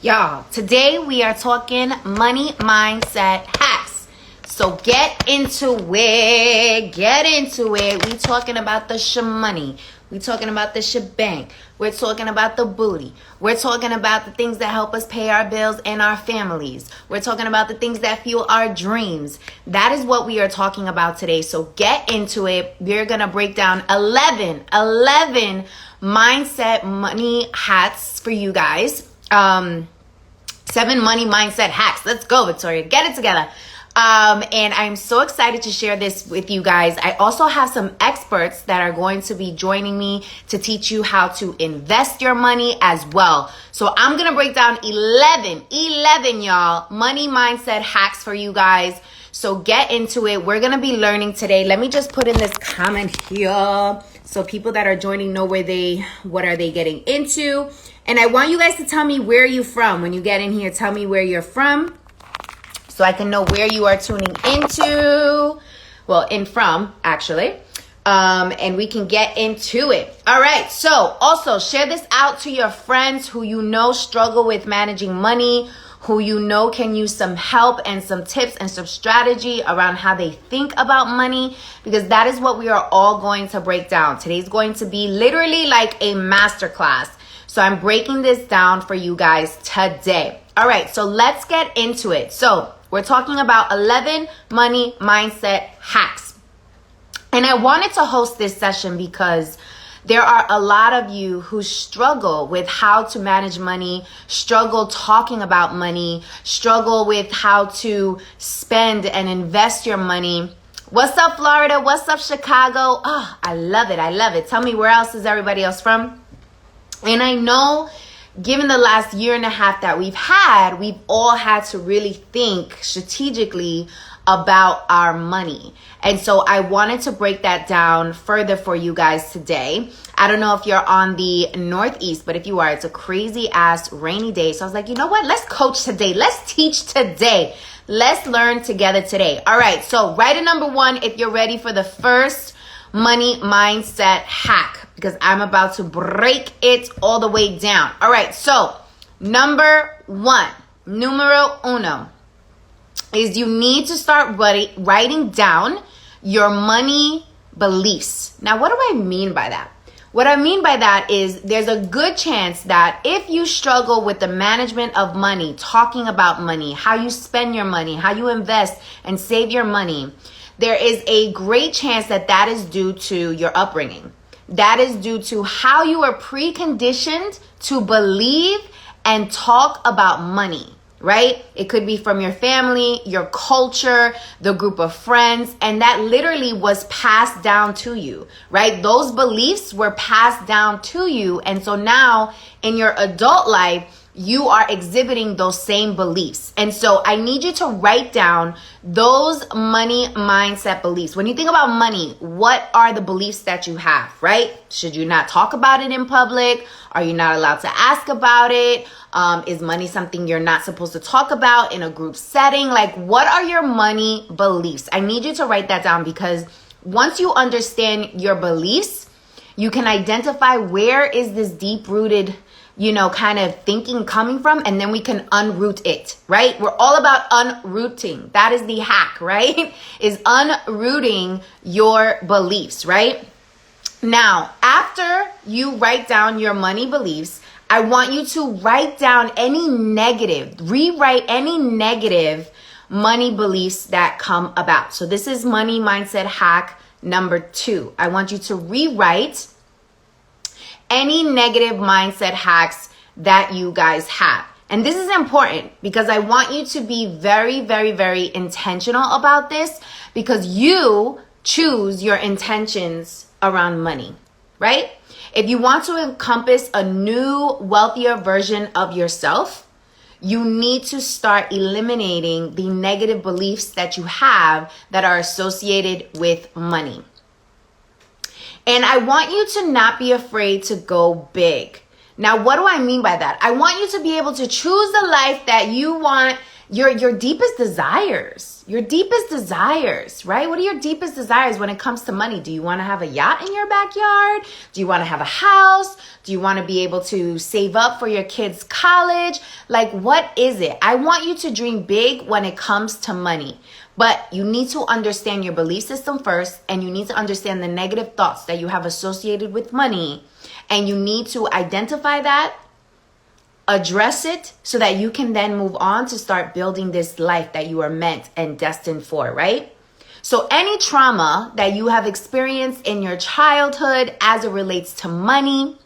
Y'all, today we are talking money mindset hacks. So get into it. We talking about the shamoney. We talking about the shebang. We're talking about the booty. We're talking about the things that help us pay our bills and our families. We're talking about the things that fuel our dreams. That is what we are talking about today. So get into it. We're going to break down 11 mindset money hacks for you guys. 7 money mindset hacks. Let's go, Victoria. Get it together. And I'm so excited to share this with you guys. I also have some experts that are going to be joining me to teach you how to invest your money as well. So I'm going to break down 11, y'all, money mindset hacks for you guys. So get into it. We're going to be learning today. Let me just put in this comment here so people that are joining know what are they getting into. And I want you guys to tell me where you're from. When you get in here, tell me where you're from so I can know where you are tuning into. Well, actually. And we can get into it. All right. So also share this out to your friends who you know struggle with managing money, who you know can use some help and some tips and some strategy around how they think about money, because that is what we are all going to break down. Today's going to be literally like a masterclass. So I'm breaking this down for you guys today. All right, so let's get into it. So we're talking about 11 money mindset hacks. And I wanted to host this session because there are a lot of you who struggle with how to manage money, struggle talking about money, struggle with how to spend and invest your money. What's up, Florida? What's up, Chicago? Oh, I love it. Tell me, where else is everybody else from? And I know, given the last year and a half that we've all had to really think strategically about our money. And so I wanted to break that down further for you guys today. I don't know if you're on the Northeast, but if you are, it's a crazy ass rainy day. So I was like, you know what? Let's coach today. Let's teach today. Let's learn together today. All right. So write a number 1 if you're ready for the first money mindset hack, because I'm about to break it all the way down. All right. So number 1, numero uno, is you need to start writing down your money beliefs. Now, what do I mean by that? What I mean by that is there's a good chance that if you struggle with the management of money, talking about money, how you spend your money, how you invest and save your money, there is a great chance that that is due to your upbringing. That is due to how you are preconditioned to believe and talk about money. Right? It could be from your family, your culture, the group of friends, and that literally was passed down to you, right? Those beliefs were passed down to you. And so now in your adult life, you are exhibiting those same beliefs. And so I need you to write down those money mindset beliefs. When you think about money, what are the beliefs that you have, right? Should you not talk about it in public? Are you not allowed to ask about it? Is money something you're not supposed to talk about in a group setting? Like, what are your money beliefs? I need you to write that down, because once you understand your beliefs, you can identify where is this deep-rooted kind of thinking coming from, and then we can unroot it, right? We're all about unrooting. That is the hack, right? Is unrooting your beliefs, right? Now, after you write down your money beliefs, I want you to rewrite any negative money beliefs that come about. So this is money mindset hack number 2. I want you to rewrite any negative mindset hacks that you guys have. And this is important because I want you to be very, very, very intentional about this, because you choose your intentions around money, right? If you want to encompass a new, wealthier version of yourself, you need to start eliminating the negative beliefs that you have that are associated with money. And I want you to not be afraid to go big. Now, what do I mean by that? I want you to be able to choose the life that you want your deepest desires, right? What are your deepest desires when it comes to money? Do you want to have a yacht in your backyard? Do you want to have a house? Do you want to be able to save up for your kids' college? Like, what is it? I want you to dream big when it comes to money, but you need to understand your belief system first, and you need to understand the negative thoughts that you have associated with money, and you need to identify that, address it, so that you can then move on to start building this life that you are meant and destined for, right? So any trauma that you have experienced in your childhood as it relates to money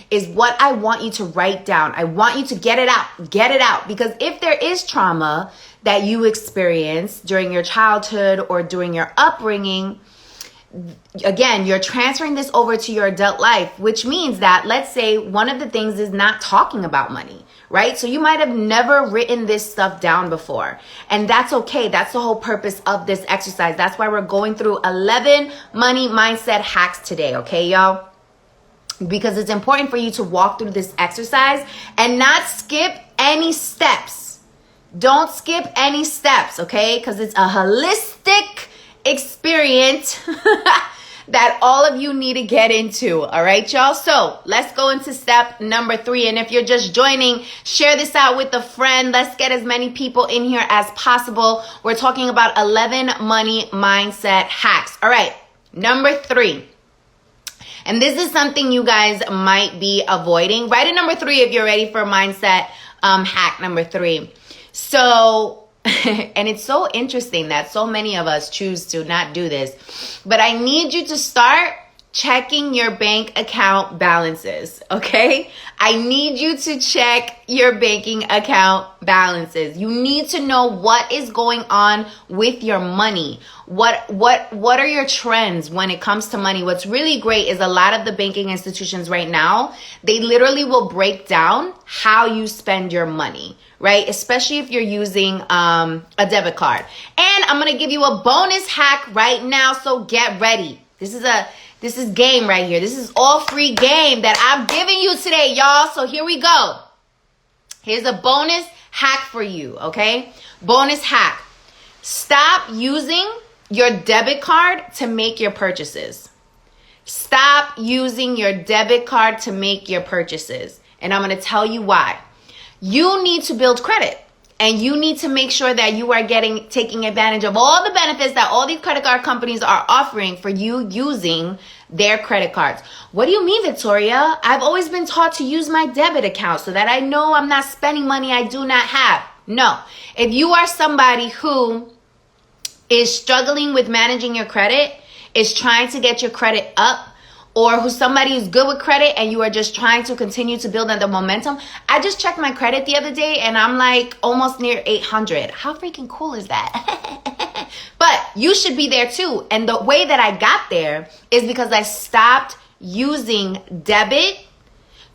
is what I want you to write down. I want you to get it out. Because if there is trauma that you experienced during your childhood or during your upbringing, again, you're transferring this over to your adult life, which means that, let's say one of the things is not talking about money, right? So you might have never written this stuff down before, and that's okay. That's the whole purpose of this exercise. That's why we're going through 11 money mindset hacks today, okay, y'all? Because it's important for you to walk through this exercise and not skip any steps. Don't skip any steps, okay? Because it's a holistic experience that all of you need to get into. All right, y'all. So let's go into step number 3. And if you're just joining, share this out with a friend. Let's get as many people in here as possible. We're talking about 11 money mindset hacks. All right, number 3. And this is something you guys might be avoiding. Write in number 3 if you're ready for mindset hack number 3. So and it's so interesting that so many of us choose to not do this, but I need you to start checking your bank account balances, okay? I need you to check your banking account balances. You need to know what is going on with your money. What are your trends when it comes to money? What's really great is a lot of the banking institutions right now, they literally will break down how you spend your money, right? Especially if you're using a debit card. And I'm going to give you a bonus hack right now, so get ready. This is game right here. This is all free game that I'm giving you today, y'all. So here we go. Here's a bonus hack for you, okay? Bonus hack. Stop using your debit card to make your purchases. Stop using your debit card to make your purchases. And I'm going to tell you why. You need to build credit. And you need to make sure that you are taking advantage of all the benefits that all these credit card companies are offering for you using their credit cards. What do you mean, Victoria? I've always been taught to use my debit account so that I know I'm not spending money I do not have. No. If you are somebody who is struggling with managing your credit, is trying to get your credit up, or who's somebody who's good with credit and you are just trying to continue to build on the momentum. I just checked my credit the other day and I'm like almost near 800. How freaking cool is that? But you should be there too. And the way that I got there is because I stopped using debit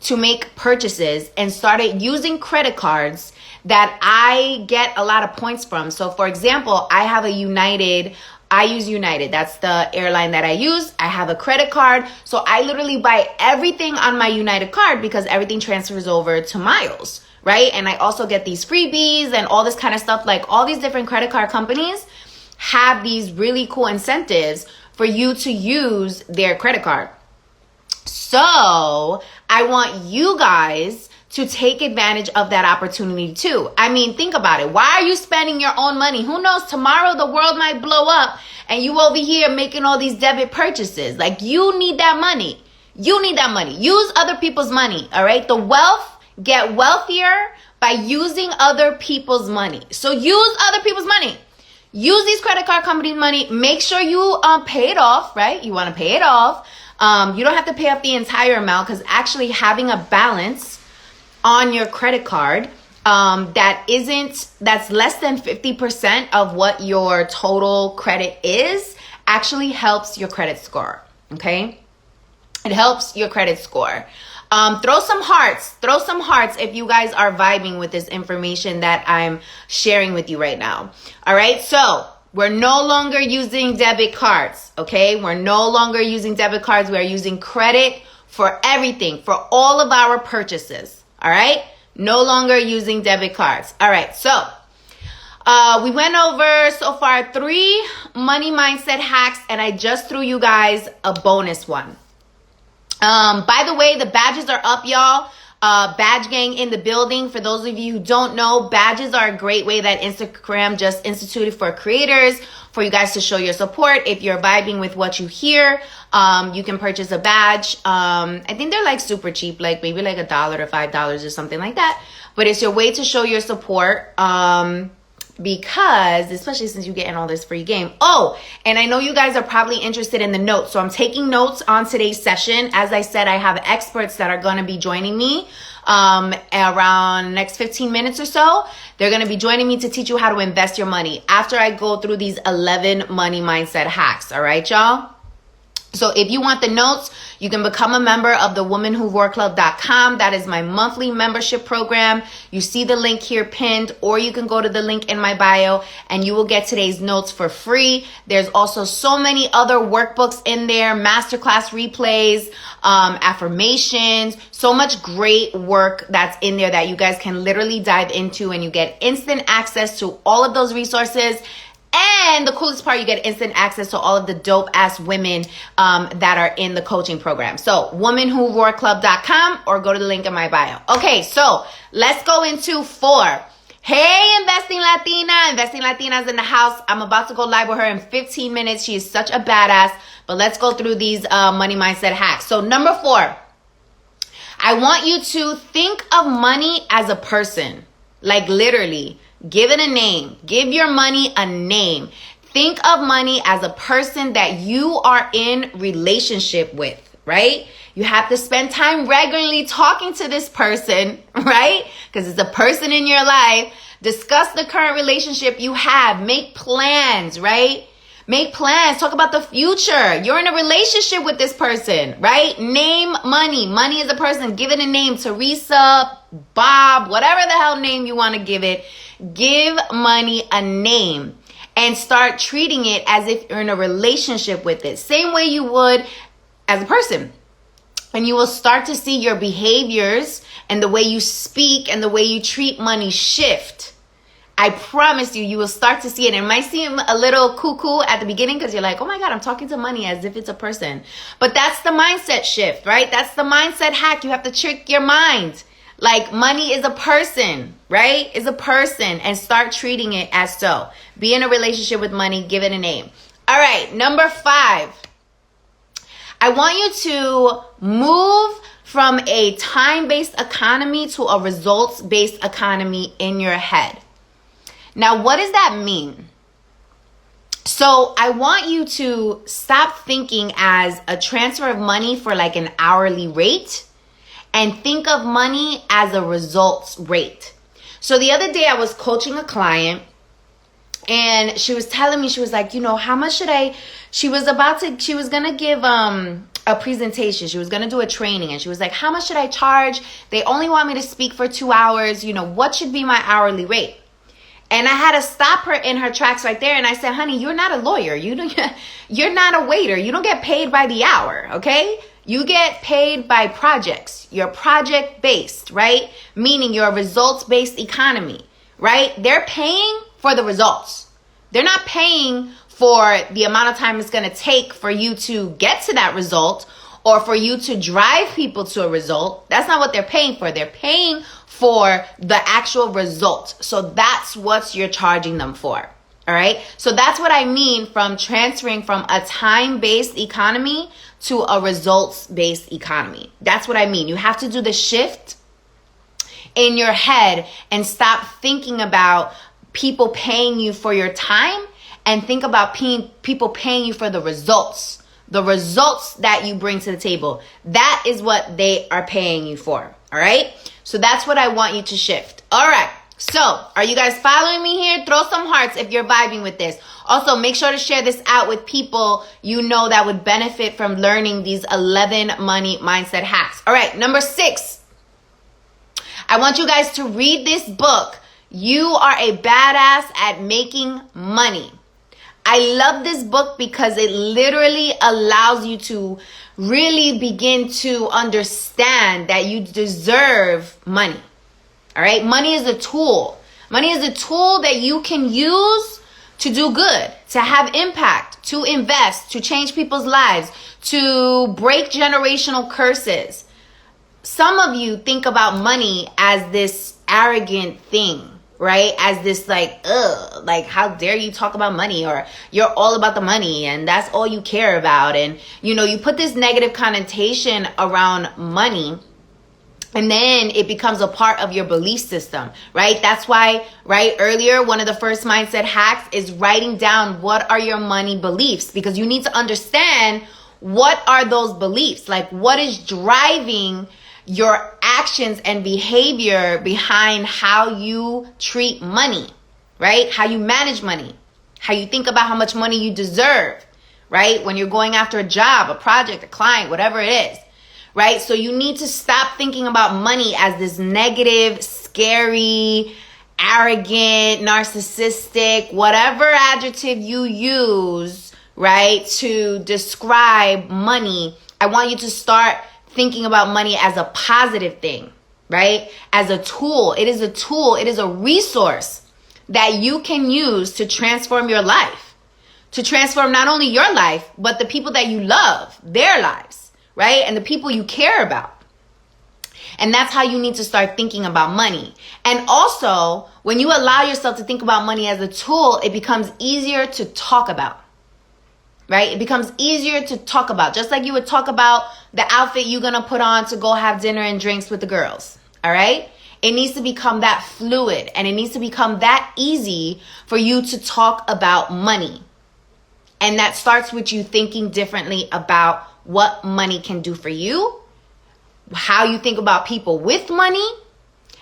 to make purchases and started using credit cards that I get a lot of points from. So for example, I use United. That's the airline that I use. I have a credit card. So I literally buy everything on my United card because everything transfers over to miles, right? And I also get these freebies and all this kind of stuff. Like all these different credit card companies have these really cool incentives for you to use their credit card. So I want you guys to take advantage of that opportunity too. I mean, think about it. Why are you spending your own money? Who knows, tomorrow the world might blow up and you over here making all these debit purchases. Like, you need that money. You need that money. Use other people's money, all right? The wealth get wealthier by using other people's money. So use other people's money. Use these credit card companies' money. Make sure you pay it off, right? You want to pay it off. You don't have to pay off the entire amount, because actually having a balance on your credit card that's less than 50% of what your total credit is actually helps your credit score, okay? It helps your credit score. Throw some hearts if you guys are vibing with this information that I'm sharing with you right now. All right, so we're no longer using debit cards, okay? We're no longer using debit cards. We are using credit for everything, for all of our purchases. All right. No longer using debit cards. All right, so we went over so far 3 money mindset hacks, and I just threw you guys a bonus one. By the way, the badges are up, y'all. Badge gang in the building. For those of you who don't know, badges are a great way that Instagram just instituted for creators, for you guys to show your support. If you're vibing with what you hear, you can purchase a badge. I think they're like super cheap, like maybe like $1 or $5 or something like that. But it's your way to show your support. Because, especially since you're getting all this free game. Oh, and I know you guys are probably interested in the notes. So I'm taking notes on today's session. As I said, I have experts that are going to be joining me around next 15 minutes or so. They're going to be joining me to teach you how to invest your money after I go through these 11 money mindset hacks. All right, y'all? So if you want the notes, you can become a member of the womanwhowarclub.com. That is my monthly membership program. You see the link here pinned, or you can go to the link in my bio and you will get today's notes for free. There's also so many other workbooks in there, masterclass replays, affirmations, so much great work that's in there that you guys can literally dive into, and you get instant access to all of those resources. And the coolest part, you get instant access to all of the dope ass women that are in the coaching program. So womanwhowarclub.com, or go to the link in my bio. Okay, so let's go into 4. Hey, Investing Latina. Investing Latina's in the house. I'm about to go live with her in 15 minutes. She is such a badass. But let's go through these money mindset hacks. So number 4, I want you to think of money as a person. Like literally. Give it a name. Give your money a name. Think of money as a person that you are in relationship with, right? You have to spend time regularly talking to this person, right? Because it's a person in your life. Discuss the current relationship you have. Make plans, right? Make plans. Talk about the future. You're in a relationship with this person, right? Name money. Money is a person. Give it a name. Teresa, Bob, whatever the hell name you want to give it. Give money a name and start treating it as if you're in a relationship with it. Same way you would as a person. And you will start to see your behaviors and the way you speak and the way you treat money shift. I promise you, you will start to see it. It might seem a little cuckoo at the beginning because you're like, oh my God, I'm talking to money as if it's a person. But that's the mindset shift, right? That's the mindset hack. You have to trick your mind. Like money is a person, right? Is a person, and start treating it as so. Be in a relationship with money. Give it a name. All right. Number 5. I want you to move from a time-based economy to a results-based economy in your head. Now, what does that mean? So I want you to stop thinking as a transfer of money for like an hourly rate, and think of money as a results rate. So the other day I was coaching a client, and she was telling me, she was like, you know, how much should I, she was going to give a presentation. She was going to do a training, and she was like, how much should I charge? They only want me to speak for 2 hours. You know, what should be my hourly rate? And I had to stop her in her tracks right there. And I said, honey, you're not a lawyer. You're not a waiter. You don't get paid by the hour, okay? You get paid by projects. You're project-based, right? Meaning you're a results-based economy, right? They're paying for the results. They're not paying for the amount of time it's going to take for you to get to that result, or for you to drive people to a result. That's not what they're paying for. They're paying for the actual result. So that's what you're charging them for. All right. So that's what I mean from transferring from a time-based economy to a results-based economy. That's what I mean. You have to do the shift in your head and stop thinking about people paying you for your time, and think about people paying you for the results that you bring to the table. That is what they are paying you for. All right. So that's what I want you to shift. All right. So are you guys following me here? Throw some hearts if you're vibing with this. Also, make sure to share this out with people you know that would benefit from learning these 11 money mindset hacks. All right. Number 6. I want you guys to read this book. You Are a Badass at Making Money. I love this book because it literally allows you to really begin to understand that you deserve money. All right. Money is a tool. Money is a tool that you can use to do good, to have impact, to invest, to change people's lives, to break generational curses. Some of you think about money as this arrogant thing, right? As this like how dare you talk about money, or you're all about the money and that's all you care about. And, you put this negative connotation around money, and then it becomes a part of your belief system, right? That's why, right, earlier, one of the first mindset hacks is writing down what are your money beliefs, because you need to understand what are those beliefs, like what is driving your actions and behavior behind how you treat money, right? How you manage money, how you think about how much money you deserve, right? When you're going after a job, a project, a client, whatever it is, right? So you need to stop thinking about money as this negative, scary, arrogant, narcissistic, whatever adjective you use, right, to describe money. I want you to start thinking about money as a positive thing, right? As a tool. It is a tool. It is a resource that you can use to transform your life, to transform not only your life, but the people that you love, their lives, right? And the people you care about. And that's how you need to start thinking about money. And also, when you allow yourself to think about money as a tool, it becomes easier to talk about. Right? It becomes easier to talk about. Just like you would talk about the outfit you're going to put on to go have dinner and drinks with the girls. All right? It needs to become that fluid, and it needs to become that easy for you to talk about money. And that starts with you thinking differently about what money can do for you, how you think about people with money,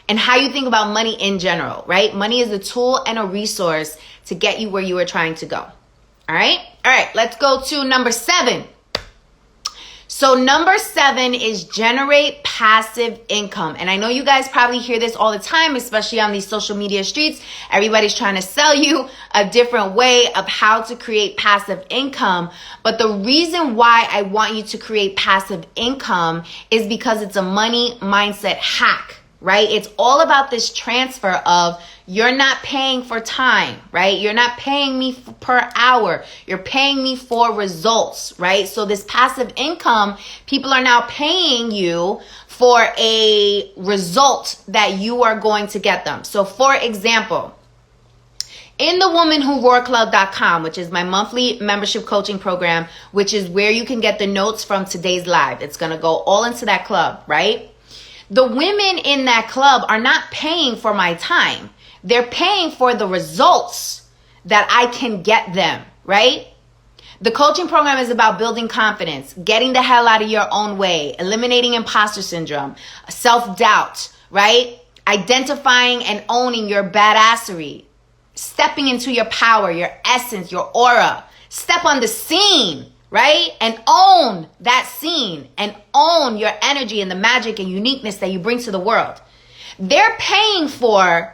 and how you think about money in general, right? Money is a tool and a resource to get you where you are trying to go. All right. Let's go to number 7. So number 7 is generate passive income. And I know you guys probably hear this all the time, especially on these social media streets. Everybody's trying to sell you a different way of how to create passive income. But the reason why I want you to create passive income is because it's a money mindset hack, right? It's all about this transfer of you're not paying for time, right? You're not paying me per hour. You're paying me for results, right? So this passive income, people are now paying you for a result that you are going to get them. So for example, in the womanwhoroarclub.com, which is my monthly membership coaching program, which is where you can get the notes from today's live. It's going to go all into that club, right? The women in that club are not paying for my time. They're paying for the results that I can get them, right? The coaching program is about building confidence, getting the hell out of your own way, eliminating imposter syndrome, self-doubt, right? Identifying and owning your badassery, stepping into your power, your essence, your aura. Step on the scene, right? And own that scene and own your energy and the magic and uniqueness that you bring to the world. They're paying for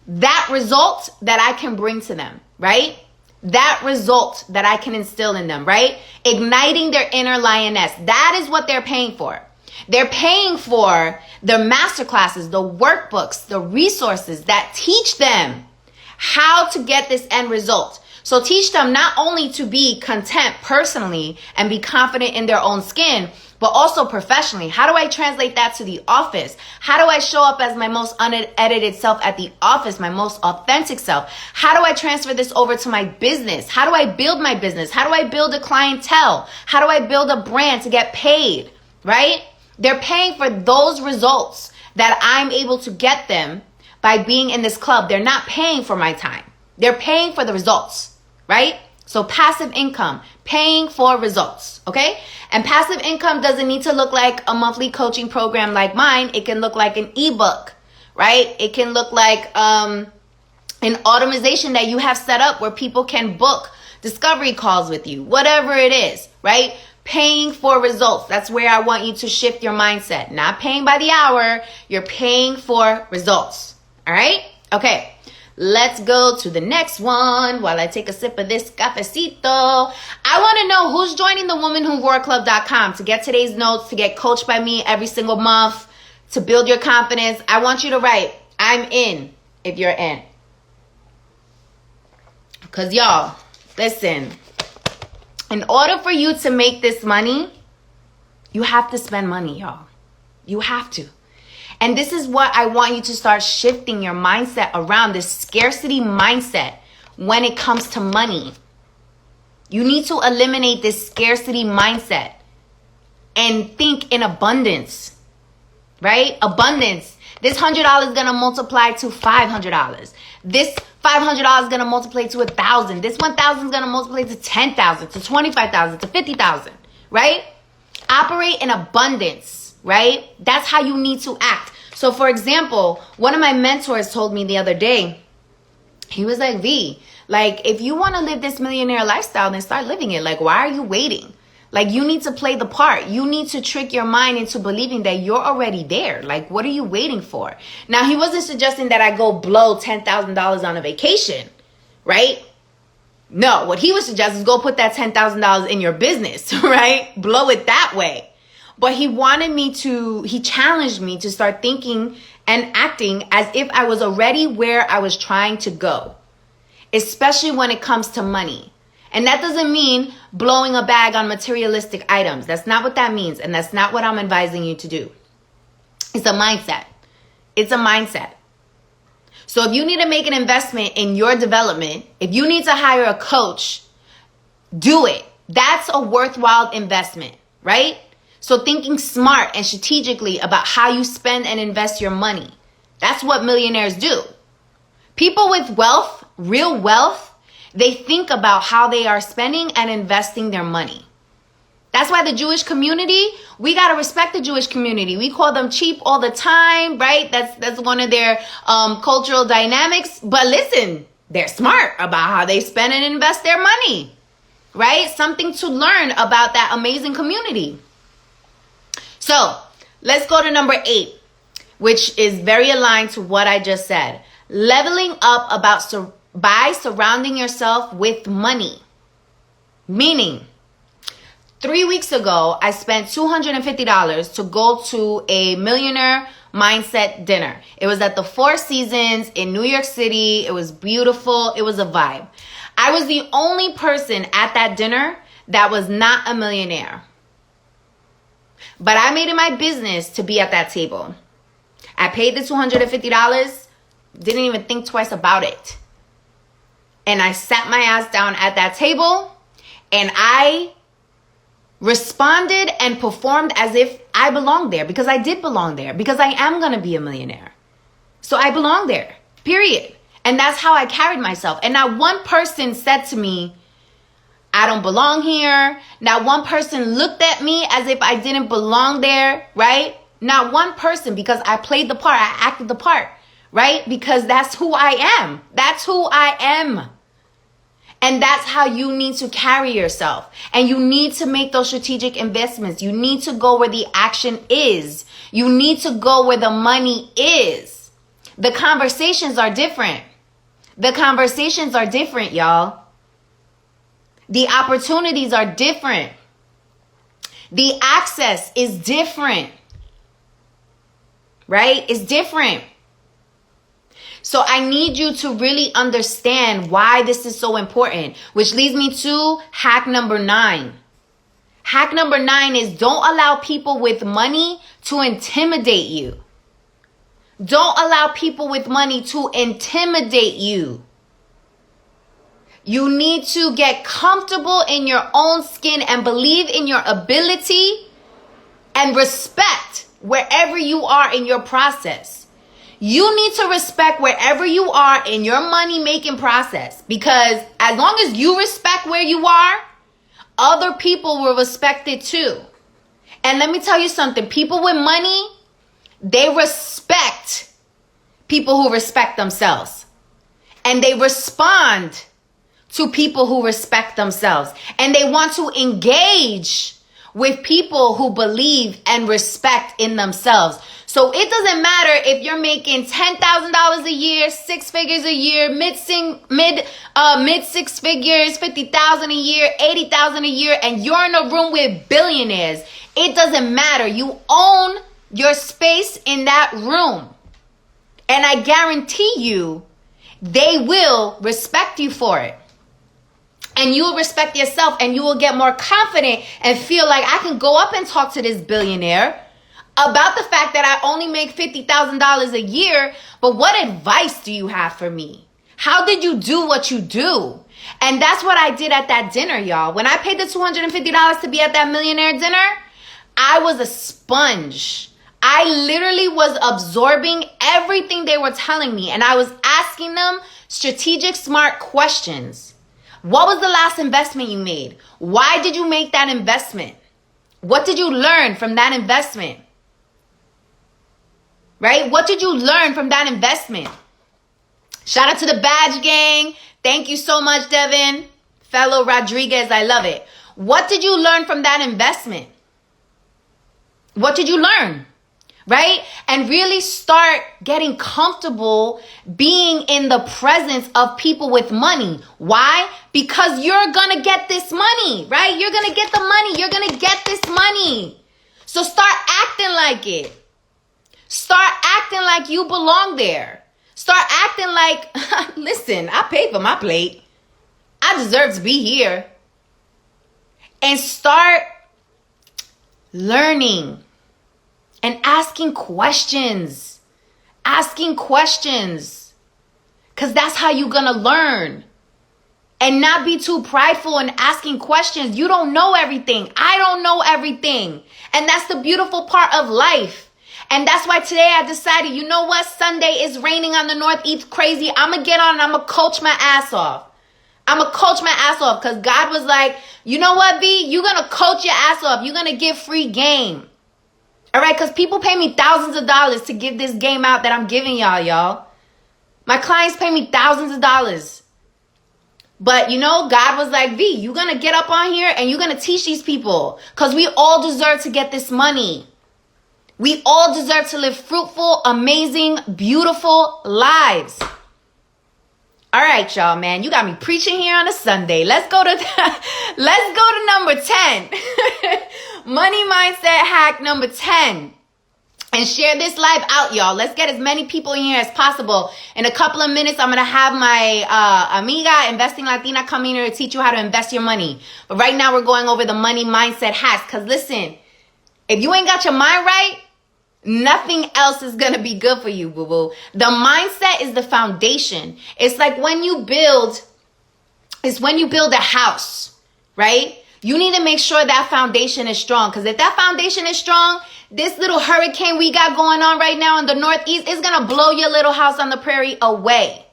that result that I can bring to them, right? That result that I can instill in them, right? Igniting their inner lioness. That is what they're paying for. They're paying for the masterclasses, the workbooks, the resources that teach them how to get this end result. So teach them not only to be content personally and be confident in their own skin, but also professionally. How do I translate that to the office? How do I show up as my most unedited self at the office, my most authentic self? How do I transfer this over to my business? How do I build my business? How do I build a clientele? How do I build a brand to get paid, right? They're paying for those results that I'm able to get them by being in this club. They're not paying for my time. They're paying for the results, right? So passive income, paying for results, okay? And passive income doesn't need to look like a monthly coaching program like mine. It can look like an ebook, right? It can look like an automation that you have set up where people can book discovery calls with you, whatever it is, right? Paying for results. That's where I want you to shift your mindset. Not paying by the hour. You're paying for results, all right? Okay. Let's go to the next one while I take a sip of this cafecito. I want to know who's joining the womanwhoroarclub.com to get today's notes, to get coached by me every single month, to build your confidence. I want you to write, I'm in, if you're in. Because y'all, listen, in order for you to make this money, you have to spend money, y'all. You have to. And this is what I want you to start shifting your mindset around, this scarcity mindset when it comes to money. You need to eliminate this scarcity mindset and think in abundance, right? Abundance. This $100 is going to multiply to $500. This $500 is going to multiply to 1,000. This 1,000 is going to multiply to 10,000, to 25,000, to 50,000, right? Operate in abundance, right? That's how you need to act. So for example, one of my mentors told me the other day, he was like, V, like, if you want to live this millionaire lifestyle, then start living it. Like, why are you waiting? Like, you need to play the part. You need to trick your mind into believing that you're already there. Like, what are you waiting for? Now, he wasn't suggesting that I go blow $10,000 on a vacation, right? No, what he was suggesting is go put that $10,000 in your business, right? Blow it that way. But he challenged me to start thinking and acting as if I was already where I was trying to go, especially when it comes to money. And that doesn't mean blowing a bag on materialistic items. That's not what that means. And that's not what I'm advising you to do. It's a mindset. It's a mindset. So if you need to make an investment in your development, if you need to hire a coach, do it. That's a worthwhile investment, right? So thinking smart and strategically about how you spend and invest your money. That's what millionaires do. People with wealth, real wealth, they think about how they are spending and investing their money. That's why the Jewish community, we got to respect the Jewish community. We call them cheap all the time, right? That's one of their cultural dynamics. But listen, they're smart about how they spend and invest their money, right? Something to learn about that amazing community. So let's go to number 8, which is very aligned to what I just said. Leveling up by surrounding yourself with money. Meaning, 3 weeks ago, I spent $250 to go to a millionaire mindset dinner. It was at the Four Seasons in New York City. It was beautiful. It was a vibe. I was the only person at that dinner that was not a millionaire. But I made it my business to be at that table. I paid the $250, didn't even think twice about it. And I sat my ass down at that table and I responded and performed as if I belonged there, because I did belong there, because I am going to be a millionaire. So I belong there, period. And that's how I carried myself. And not one person said to me, I don't belong here. Not one person looked at me as if I didn't belong there, right? Not one person, because I played the part. I acted the part, right? Because that's who I am. That's who I am. And that's how you need to carry yourself. And you need to make those strategic investments. You need to go where the action is. You need to go where the money is. The conversations are different. The conversations are different, y'all. The opportunities are different. The access is different. Right? It's different. So I need you to really understand why this is so important, which leads me to hack number 9. Hack number 9 is don't allow people with money to intimidate you. Don't allow people with money to intimidate you. You need to get comfortable in your own skin and believe in your ability and respect wherever you are in your process. You need to respect wherever you are in your money-making process, because as long as you respect where you are, other people will respect it too. And let me tell you something. People with money, they respect people who respect themselves. And they respond to people who respect themselves. And they want to engage with people who believe and respect in themselves. So it doesn't matter if you're making $10,000 a year, 6 figures a year, mid 6 figures, 50,000 a year, 80,000 a year, and you're in a room with billionaires. It doesn't matter. You own your space in that room. And I guarantee you, they will respect you for it. And you will respect yourself, and you will get more confident and feel like I can go up and talk to this billionaire about the fact that I only make $50,000 a year, but what advice do you have for me? How did you do what you do? And that's what I did at that dinner, y'all. When I paid the $250 to be at that millionaire dinner, I was a sponge. I literally was absorbing everything they were telling me, and I was asking them strategic, smart questions. What was the last investment you made? Why did you make that investment? What did you learn from that investment? Right? What did you learn from that investment? Shout out to the Badge Gang. Thank you so much, Devin. Fellow Rodriguez, I love it. What did you learn from that investment? What did you learn? Right? And really start getting comfortable being in the presence of people with money. Why? Because you're going to get this money, right? You're going to get the money. You're going to get this money. So start acting like it. Start acting like you belong there. Start acting like, listen, I paid for my plate. I deserve to be here. And start learning and asking questions. Asking questions. Because that's how you're going to learn. And not be too prideful in asking questions. You don't know everything. I don't know everything. And that's the beautiful part of life. And that's why today I decided, you know what? Sunday is raining on the Northeast crazy. I'm going to get on and I'm going to coach my ass off. I'm going to coach my ass off because God was like, you know what, B? You're going to coach your ass off. You're going to give free game. All right? Because people pay me thousands of dollars to give this game out that I'm giving y'all. My clients pay me thousands of dollars. But, you know, God was like, V, you're going to get up on here and you're going to teach these people because we all deserve to get this money. We all deserve to live fruitful, amazing, beautiful lives. All right, y'all, man. You got me preaching here on a Sunday. Let's go to number 10. Money mindset hack number 10. And share this live out, y'all. Let's get as many people in here as possible. In a couple of minutes, I'm going to have my amiga, Investing Latina, come in here to teach you how to invest your money. But right now, we're going over the money mindset hacks. Because listen, if you ain't got your mind right, nothing else is going to be good for you, boo-boo. The mindset is the foundation. It's like when you build a house, right? You need to make sure that foundation is strong. Because if that foundation is strong, this little hurricane we got going on right now in the Northeast is going to blow your little house on the prairie away.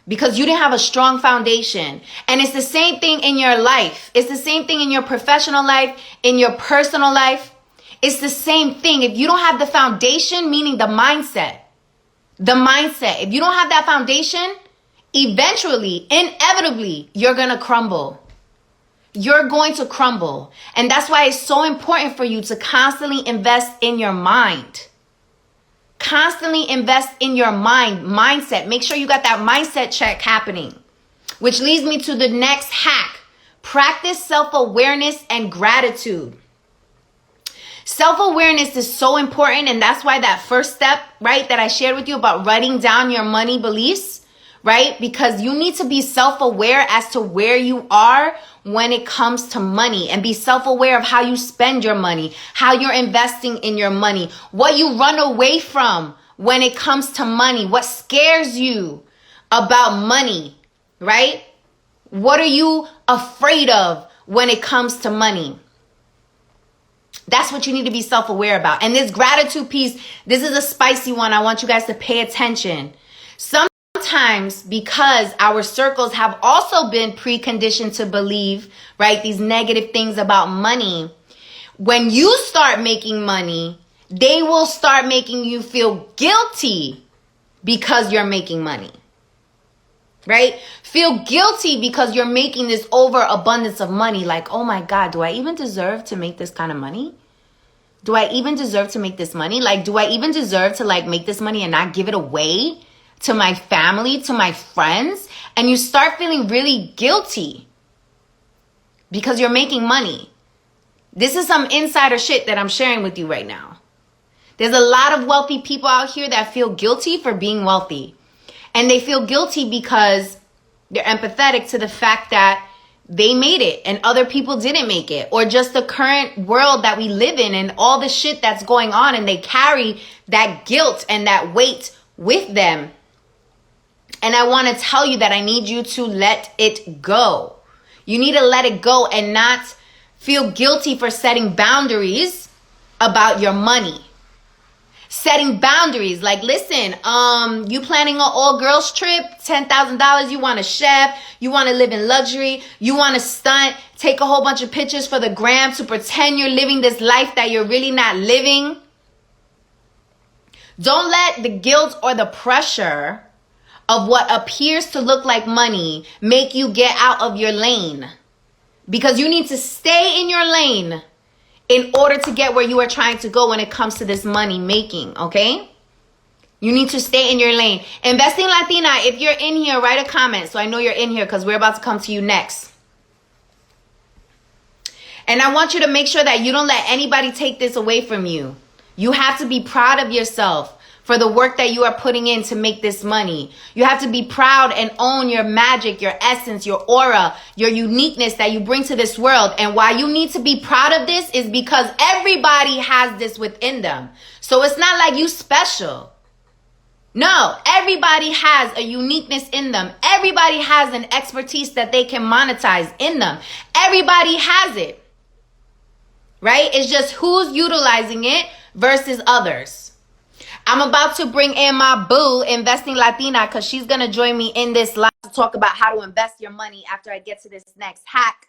Because you didn't have a strong foundation. And it's the same thing in your life. It's the same thing in your professional life, in your personal life. It's the same thing. If you don't have the foundation, meaning the mindset, if you don't have that foundation, eventually, inevitably, you're going to crumble. You're going to crumble. And that's why it's so important for you to constantly invest in your mind. Constantly invest in your mindset. Make sure you got that mindset check happening. Which leads me to the next hack. Practice self-awareness and gratitude. Self-awareness is so important, and that's why that first step, right, that I shared with you about writing down your money beliefs, right? Because you need to be self-aware as to where you are when it comes to money, and be self-aware of how you spend your money, how you're investing in your money, what you run away from when it comes to money, what scares you about money, right? What are you afraid of when it comes to money? That's what you need to be self-aware about. And this gratitude piece, this is a spicy one. I want you guys to pay attention. Sometimes, because our circles have also been preconditioned to believe, right, these negative things about money, when you start making money, they will start making you feel guilty because you're making money. Right? Feel guilty because you're making this overabundance of money. Like, oh my God, do I even deserve to make this kind of money? Do I even deserve to make this money? Like, do I even deserve to make this money and not give it away to my family, to my friends? And you start feeling really guilty because you're making money. This is some insider shit that I'm sharing with you right now. There's a lot of wealthy people out here that feel guilty for being wealthy. And they feel guilty because they're empathetic to the fact that they made it and other people didn't make it, or just the current world that we live in and all the shit that's going on, and they carry that guilt and that weight with them. And I want to tell you that I need you to let it go. You need to let it go and not feel guilty for setting boundaries about your money. Setting boundaries, like, listen, you planning an all girls trip, $10,000, you want a chef, you want to live in luxury, you want to stunt, take a whole bunch of pictures for the gram to pretend you're living this life that you're really not living. Don't let the guilt or the pressure of what appears to look like money make you get out of your lane, because you need to stay in your lane in order to get where you are trying to go when it comes to this money making, okay? You need to stay in your lane. Investing Latina, if you're in here, write a comment so I know you're in here, because we're about to come to you next. And I want you to make sure that you don't let anybody take this away from you. You have to be proud of yourself for the work that you are putting in to make this money. You have to be proud and own your magic, your essence, your aura, your uniqueness that you bring to this world. And why you need to be proud of this is because everybody has this within them. So it's not like you special. No, everybody has a uniqueness in them. Everybody has an expertise that they can monetize in them. Everybody has it, right? It's just who's utilizing it versus others. I'm about to bring in my boo, Investing Latina, because she's going to join me in this live to talk about how to invest your money after I get to this next hack.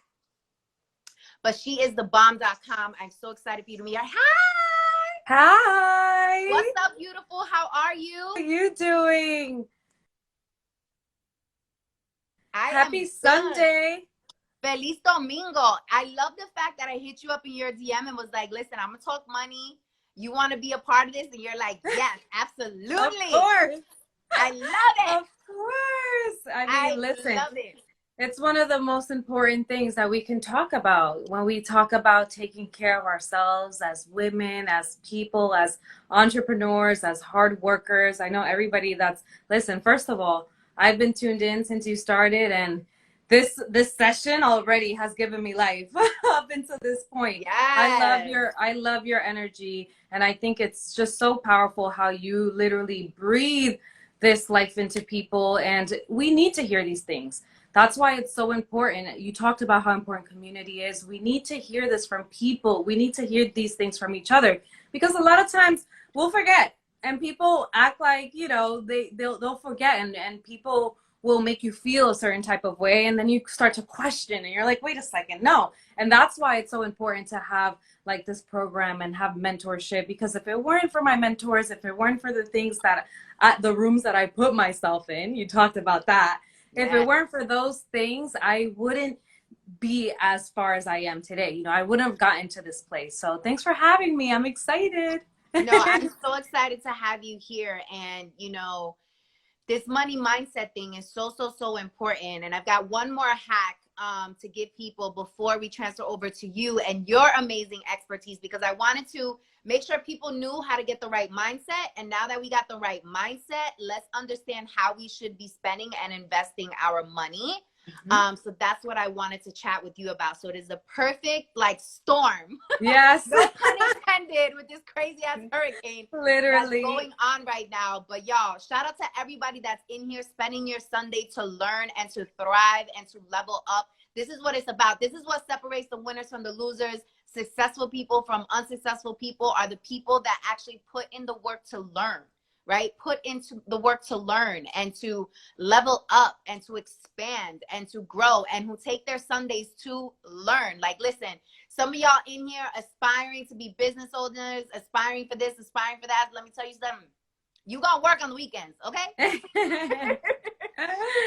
But she is thebomb.com. I'm so excited for you to meet her. Hi! Hi! What's up, beautiful? How are you? How are you doing? Happy Sunday. Feliz Domingo. I love the fact that I hit you up in your DM and was like, listen, I'm going to talk money. You want to be a part of this? And you're like, yes, absolutely. Of course. I love it. Of course. I mean, listen, love it. It's one of the most important things that we can talk about when we talk about taking care of ourselves as women, as people, as entrepreneurs, as hard workers. I know everybody listen, first of all, I've been tuned in since you started, and this session already has given me life up until this point. Yes. I love your energy, and I think it's just so powerful how you literally breathe this life into people, and we need to hear these things. That's why it's so important. You talked about how important community is. We need to hear this from people. We need to hear these things from each other, because a lot of times we'll forget, and people act like, they'll forget, and people will make you feel a certain type of way, and then you start to question, and you're like, wait a second, no. And that's why it's so important to have like this program and have mentorship, because if it weren't for my mentors, if it weren't for the things that the rooms that I put myself in, you talked about that. If it weren't for those things, I wouldn't be as far as I am today. I wouldn't have gotten to this place. So thanks for having me. I'm excited. No, I'm so excited to have you here. And, this money mindset thing is so, so, so important. And I've got one more hack to give people before we transfer over to you and your amazing expertise, because I wanted to make sure people knew how to get the right mindset. And now that we got the right mindset, let's understand how we should be spending and investing our money. So that's what I wanted to chat with you about. So it is a perfect storm. Yes. No pun intended, with this crazy ass hurricane literally that's going on right now. But y'all, shout out to everybody that's in here spending your Sunday to learn and to thrive and to level up. This is what it's about. This is what separates the winners from the losers. Successful people from unsuccessful people are the people that actually put in the work to learn. Right? Put into the work to learn and to level up and to expand and to grow, and who take their Sundays to learn. Listen, some of y'all in here aspiring to be business owners, aspiring for this, aspiring for that. Let me tell you something. You gonna work on the weekends, okay?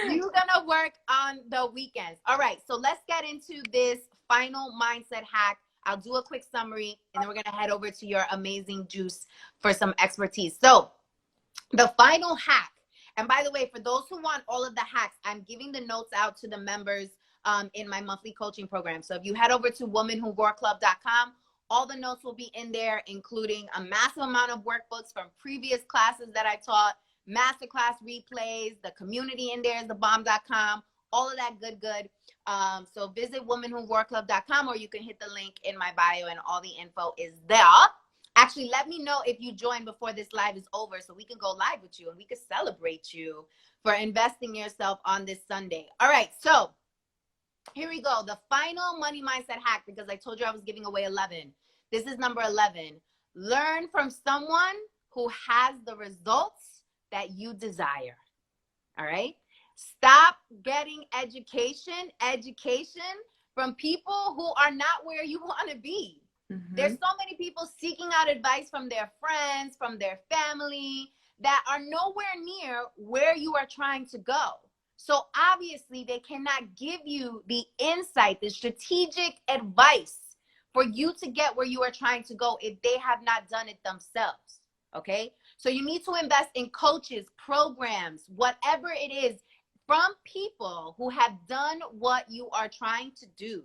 You gonna work on the weekends. All right, so let's get into this final mindset hack. I'll do a quick summary, and then we're gonna head over to your amazing juice for some expertise. So the final hack, and by the way, for those who want all of the hacks, I'm giving the notes out to the members in my monthly coaching program. So if you head over to womanwhoroarclub.com, All the notes will be in there, including a massive amount of workbooks from previous classes that I taught, masterclass replays, the community in there is thebomb.com, all of that good. So visit womanwhowarclub.com, or you can hit the link in my bio and all the info is there. Actually, let me know if you join before this live is over so we can go live with you and we can celebrate you for investing yourself on this Sunday. All right, so here we go. The final money mindset hack, because I told you I was giving away 11. This is number 11. Learn from someone who has the results that you desire. All right? Stop getting education from people who are not where you want to be. There's so many people seeking out advice from their friends, from their family, that are nowhere near where you are trying to go. So obviously they cannot give you the insight, the strategic advice for you to get where you are trying to go if they have not done it themselves. Okay? So you need to invest in coaches, programs, whatever it is, from people who have done what you are trying to do,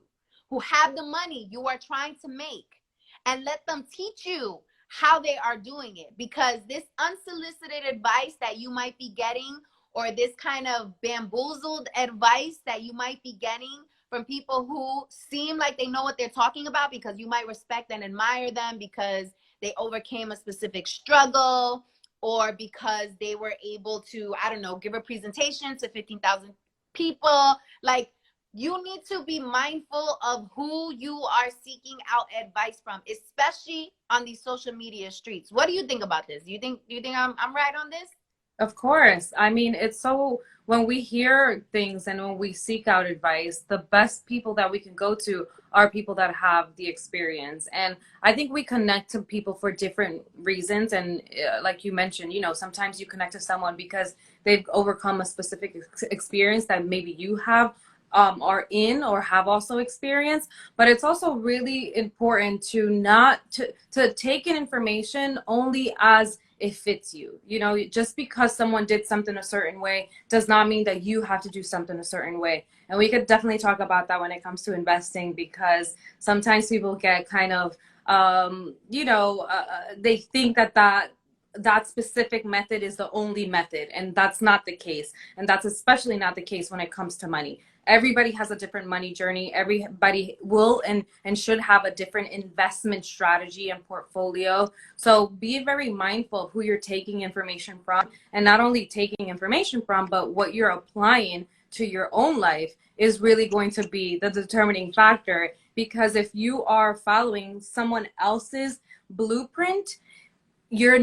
who have the money you are trying to make, and let them teach you how they are doing it. Because this unsolicited advice that you might be getting, or this kind of bamboozled advice that you might be getting from people who seem like they know what they're talking about, because you might respect and admire them because they overcame a specific struggle, or because they were able to, I don't know, give a presentation to 15,000 people. Like, you need to be mindful of who you are seeking out advice from, especially on these social media streets. What do you think about this? Do you think I'm right on this? Of course. I mean, it's so, when we hear things and when we seek out advice, the best people that we can go to are people that have the experience. And I think we connect to people for different reasons. And like you mentioned, you know, sometimes you connect to someone because they've overcome a specific experience that maybe you have, are in or have also experienced. But it's also really important to not to take in information only as it fits you. You know, just because someone did something a certain way does not mean that you have to do something a certain way. And we could definitely talk about that when it comes to investing, because sometimes people get kind of, they think that specific method is the only method, and that's not the case. And that's especially not the case when it comes to money. Everybody has a different money journey. Everybody will and should have a different investment strategy and portfolio. So be very mindful of who you're taking information from, and not only taking information from, but what you're applying to your own life is really going to be the determining factor. Because if you are following someone else's blueprint, you're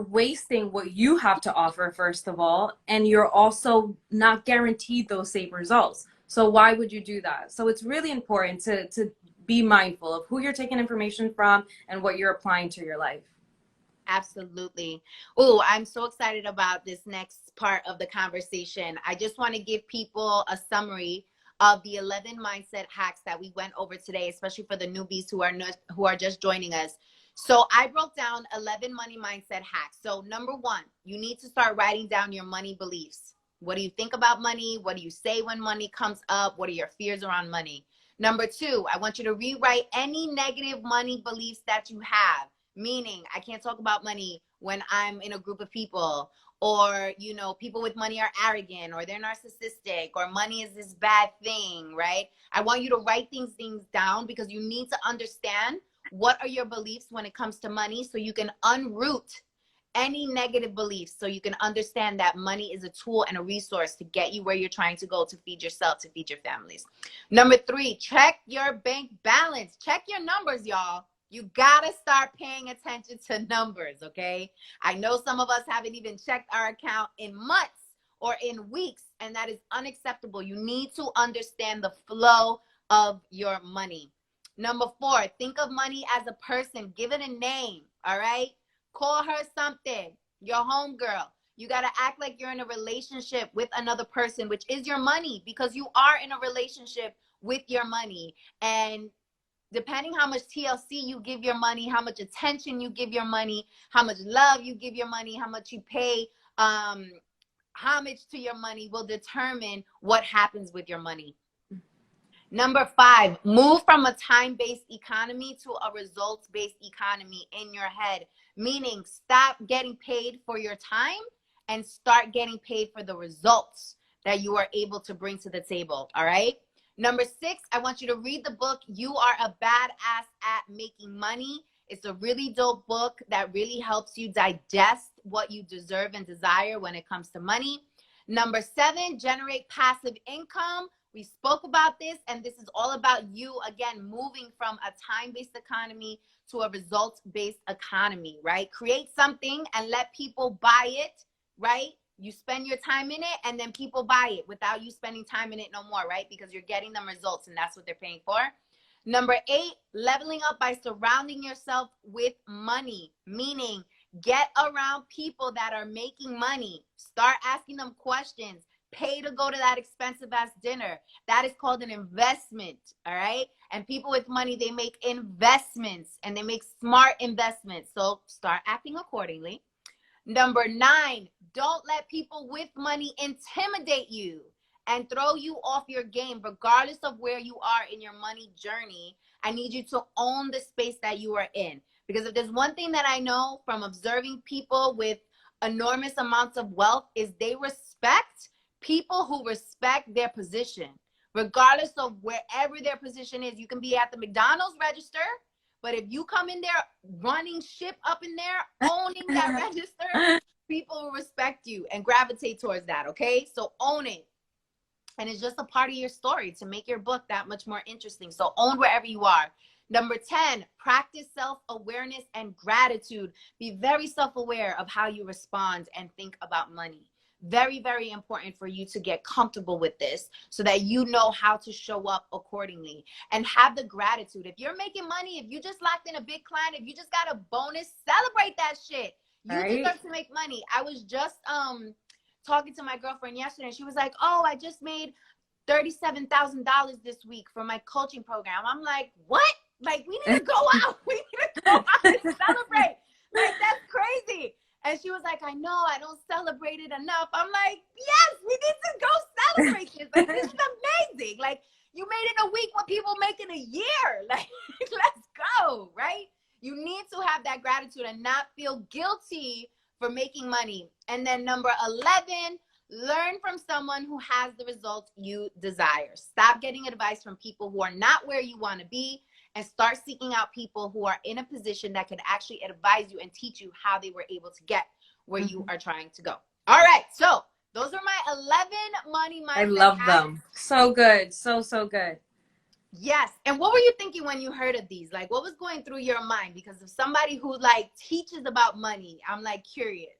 wasting what you have to offer, first of all, and you're also not guaranteed those same results. So why would you do that? So it's really important to be mindful of who you're taking information from and what you're applying to your life. Absolutely. Oh, I'm so excited about this next part of the conversation. I just want to give people a summary of the 11 mindset hacks that we went over today, especially for the newbies who are just joining us. So I broke down 11 money mindset hacks. So number 1, you need to start writing down your money beliefs. What do you think about money? What do you say when money comes up? What are your fears around money? Number 2, I want you to rewrite any negative money beliefs that you have. Meaning, I can't talk about money when I'm in a group of people, or, you know, people with money are arrogant, or they're narcissistic, or money is this bad thing, right? I want you to write things down, because you need to understand what are your beliefs when it comes to money, so you can unroot any negative beliefs, so you can understand that money is a tool and a resource to get you where you're trying to go, to feed yourself, to feed your families. Number 3, check your bank balance. Check your numbers, y'all. You gotta start paying attention to numbers, okay? I know some of us haven't even checked our account in months or in weeks, and that is unacceptable. You need to understand the flow of your money. Number 4, think of money as a person. Give it a name, all right? Call her something, your homegirl. You got to act like you're in a relationship with another person, which is your money, because you are in a relationship with your money. And depending how much TLC you give your money, how much attention you give your money, how much love you give your money, how much you pay homage to your money, will determine what happens with your money. Number 5, move from a time-based economy to a results-based economy in your head. Meaning, stop getting paid for your time and start getting paid for the results that you are able to bring to the table. All right. Number 6, I want you to read the book, You Are a Badass at Making Money. It's a really dope book that really helps you digest what you deserve and desire when it comes to money. Number 7, generate passive income. We spoke about this, and this is all about you, again, moving from a time-based economy to a results-based economy, right? Create something and let people buy it, right? You spend your time in it, and then people buy it without you spending time in it no more, right? Because you're getting them results, and that's what they're paying for. Number 8, leveling up by surrounding yourself with money, meaning get around people that are making money. Start asking them questions. Pay to go to that expensive ass dinner. That is called an investment, all right? And people with money, they make investments, and they make smart investments. So start acting accordingly. Number 9, don't let people with money intimidate you and throw you off your game, regardless of where you are in your money journey. I need you to own the space that you are in. Because if there's one thing that I know from observing people with enormous amounts of wealth, is they respect people who respect their position, regardless of wherever their position is. You can be at the McDonald's register, but if you come in there running ship up in there, owning that register, people will respect you and gravitate towards that, okay? So own it. And it's just a part of your story to make your book that much more interesting. So own wherever you are. Number 10, practice self-awareness and gratitude. Be very self-aware of how you respond and think about money. Very, very important for you to get comfortable with this so that you know how to show up accordingly and have the gratitude. If you're making money, if you just locked in a big client, if you just got a bonus, celebrate that shit. You deserve to make money. I was just talking to my girlfriend yesterday, and she was like, oh, I just made $37,000 this week for my coaching program. I'm like, what? Like, we need to go out. We need to go out and celebrate. Like, that's crazy. And she was like, I know, I don't celebrate it enough. I'm like, yes, we need to go celebrate this. Like, this is amazing. Like, you made it a week what people make in a year. Like, let's go, right? You need to have that gratitude and not feel guilty for making money. And then number 11, learn from someone who has the results you desire. Stop getting advice from people who are not where you want to be, and start seeking out people who are in a position that can actually advise you and teach you how they were able to get where you are trying to go. All right. So those are my 11 money mindset. I love habits. them. So good. So good. Yes. And what were you thinking when you heard of these? Like, what was going through your mind? Because of somebody who like teaches about money, I'm like curious.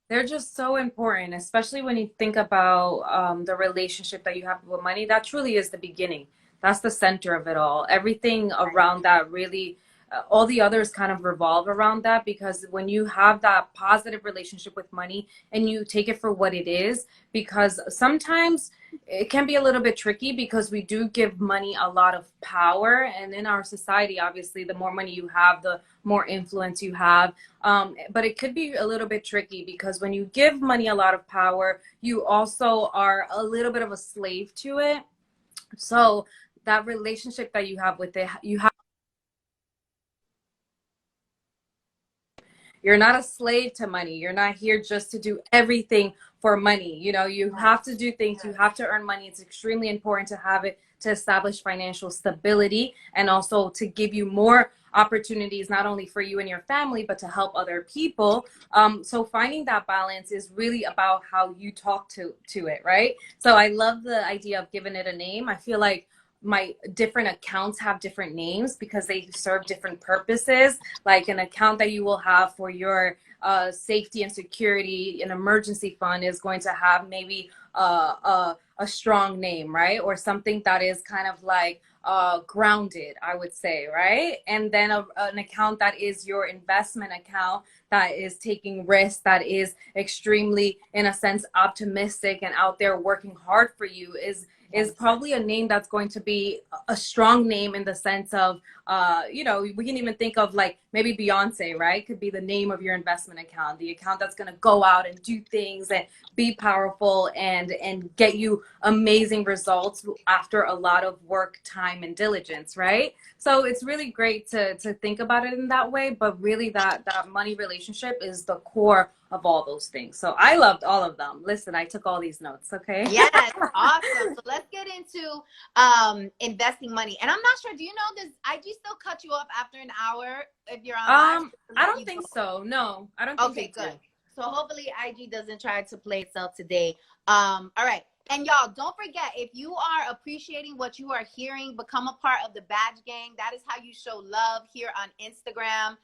They're just so important, especially when you think about the relationship that you have with money. That truly is the beginning. That's the center of it all. Everything around that really, all the others kind of revolve around that, because when you have that positive relationship with money and you take it for what it is, because sometimes it can be a little bit tricky because we do give money a lot of power. And in our society, obviously, the more money you have, the more influence you have. But it could be a little bit tricky because when you give money a lot of power, you also are a little bit of a slave to it. So that relationship that you have with it, you're not a slave to money. You're not here just to do everything for money. You know, you have to do things. You have to earn money. It's extremely important to have it to establish financial stability and also to give you more opportunities, not only for you and your family, but to help other people. So finding that balance is really about how you talk to it, right? So I love the idea of giving it a name. I feel like my different accounts have different names because they serve different purposes. Like an account that you will have for your safety and security, an emergency fund is going to have maybe a strong name, right? Or something that is kind of like grounded, I would say, right? And then an account that is your investment account that is taking risks, that is extremely, in a sense, optimistic and out there working hard for you, is probably a name that's going to be a strong name in the sense of, you know, we can even think of like maybe Beyonce, right? Could be the name of your investment account, the account that's going to go out and do things and be powerful and get you amazing results after a lot of work, time, and diligence, right? So it's really great to think about it in that way, but really that money relationship is the core of all those things. So I loved all of them. Listen, I took all these notes, okay? Yes, awesome. So let's get into investing money. And I'm not sure, do you know this IG still cut you off after an hour if you're on live? I don't think so. No, I don't think Okay, they do. good. So hopefully IG doesn't try to play itself today. All right. And y'all, don't forget, if you are appreciating what you are hearing, become a part of the Badge Gang. That is how you show love here on Instagram.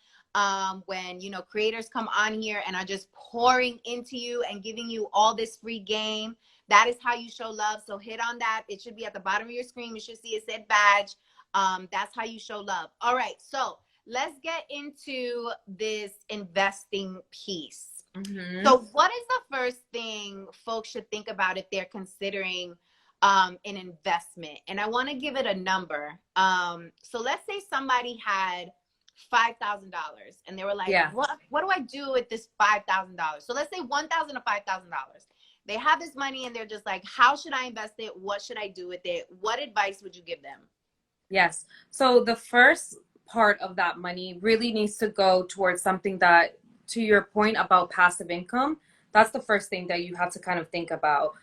When, you know, creators come on here and are just pouring into you and giving you all this free game, that is how you show love. So hit on that. It should be at the bottom of your screen. You should see it said Badge. That's how you show love. All right. So let's get into this investing piece. Mm-hmm. So what is the first thing folks should think about if they're considering an investment? And I want to give it a number. So let's say somebody had $5,000 and they were like, Yeah. what do I do with this $5,000? So let's say $1,000 to $5,000. They have this money and they're just like, how should I invest it? What should I do with it? What advice would you give them? Yes. So the first part of that money really needs to go towards something that, to your point about passive income, that's the first thing that you have to kind of think about.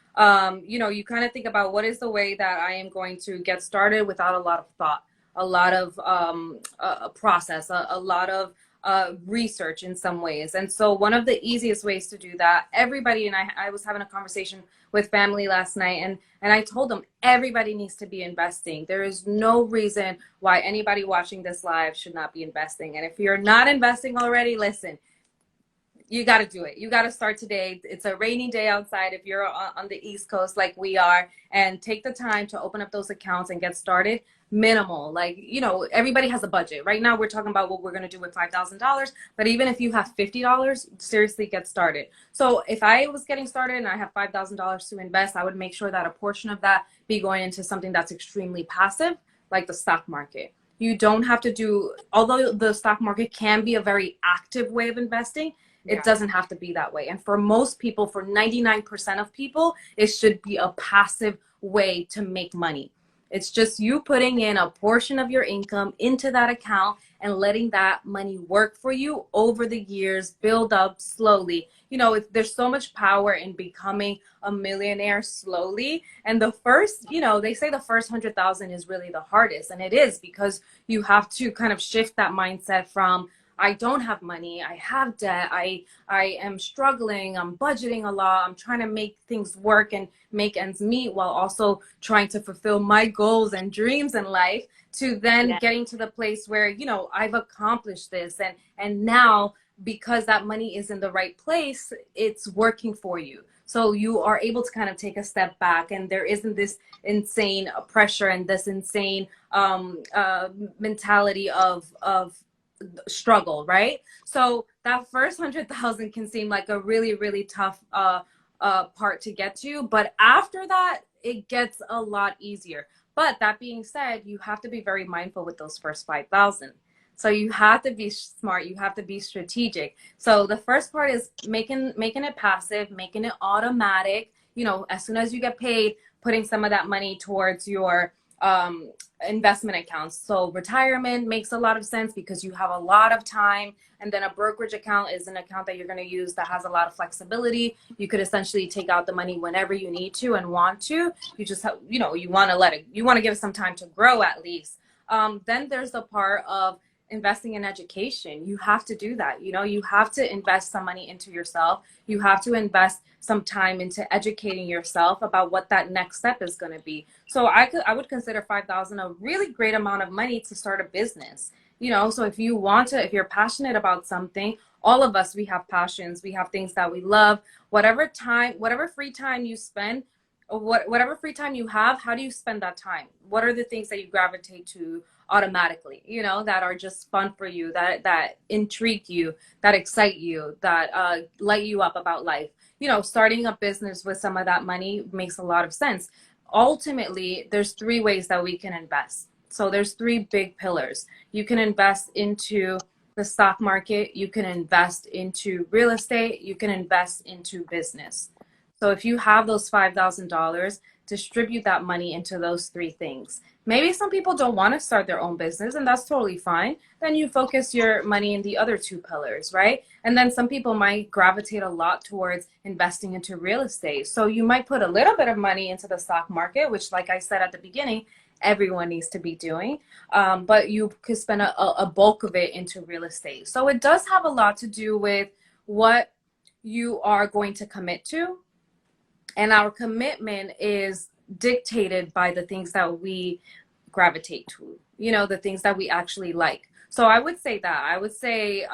You know, you kind of think about what is the way that I am going to get started without a lot of thought, a lot of process, a lot of research in some ways. And so one of the easiest ways to do that, everybody, and I was having a conversation with family last night, and I told them everybody needs to be investing. There is no reason why anybody watching this live should not be investing. And if you're not investing already, listen, you got to do it. You got to start today. It's a rainy day outside if you're on the East Coast like we are, and take the time to open up those accounts and get started. Minimal, like, you know, everybody has a budget. Right now we're talking about what we're going to do with $5,000, but even if you have $50, seriously get started. So if I was getting started and I have $5,000 to invest, I would make sure that a portion of that be going into something that's extremely passive, like the stock market. You don't have to do, although the stock market can be a very active way of investing, it doesn't have to be that way. And for most people, for 99% of people, it should be a passive way to make money. It's just you putting in a portion of your income into that account and letting that money work for you over the years, build up slowly. You know, there's so much power in becoming a millionaire slowly. And the first, you know, they say the first 100,000 is really the hardest. And it is, because you have to kind of shift that mindset from, I don't have money, I have debt, I am struggling, I'm budgeting a lot, I'm trying to make things work and make ends meet while also trying to fulfill my goals and dreams in life, to then getting to the place where, you know, I've accomplished this, and now, because that money is in the right place, it's working for you. So you are able to kind of take a step back, and there isn't this insane pressure and this insane mentality of struggle, right? So that first 100,000 can seem like a really, really tough part to get to, but after that, it gets a lot easier. But that being said, you have to be very mindful with those first 5,000. So you have to be smart, you have to be strategic. So the first part is making it passive, making it automatic. You know, as soon as you get paid, putting some of that money towards your investment accounts. So retirement makes a lot of sense because you have a lot of time, and then a brokerage account is an account that you're going to use that has a lot of flexibility. You could essentially take out the money whenever you need to and want to. You just have, you know, you want to give it some time to grow at least. Then there's the part of investing in education. You have to do that. You know, you have to invest some money into yourself. You have to invest some time into educating yourself about what that next step is going to be. So I would consider 5,000 a really great amount of money to start a business. You know, so if you're passionate about something, all of us, we have passions, we have things that we love, whatever free time you spend, whatever free time you have, how do you spend that time? What are the things that you gravitate to automatically, you know, that are just fun for you, that intrigue you, that excite you, that light you up about life? You know, starting a business with some of that money makes a lot of sense. Ultimately, there's 3 ways that we can invest. So there's 3 big pillars. You can invest into the stock market, you can invest into real estate, you can invest into business. So if you have those $5,000, distribute that money into those three things. Maybe some people don't want to start their own business, and that's totally fine. Then you focus your money in the other two pillars, right? And then some people might gravitate a lot towards investing into real estate. So you might put a little bit of money into the stock market, which, like I said at the beginning, everyone needs to be doing. But you could spend a bulk of it into real estate. So it does have a lot to do with what you are going to commit to. And our commitment is dictated by the things that we gravitate to, you know, the things that we actually like. So I would say that. I would say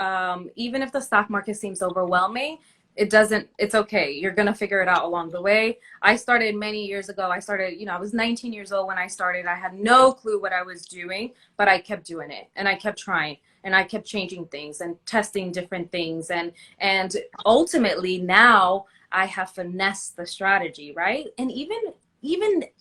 even if the stock market seems overwhelming, it's okay. You're going to figure it out along the way. I started many years ago. I was 19 years old when I started. I had no clue what I was doing, but I kept doing it and I kept trying and I kept changing things and testing different things. And ultimately now I have finessed the strategy, right? And even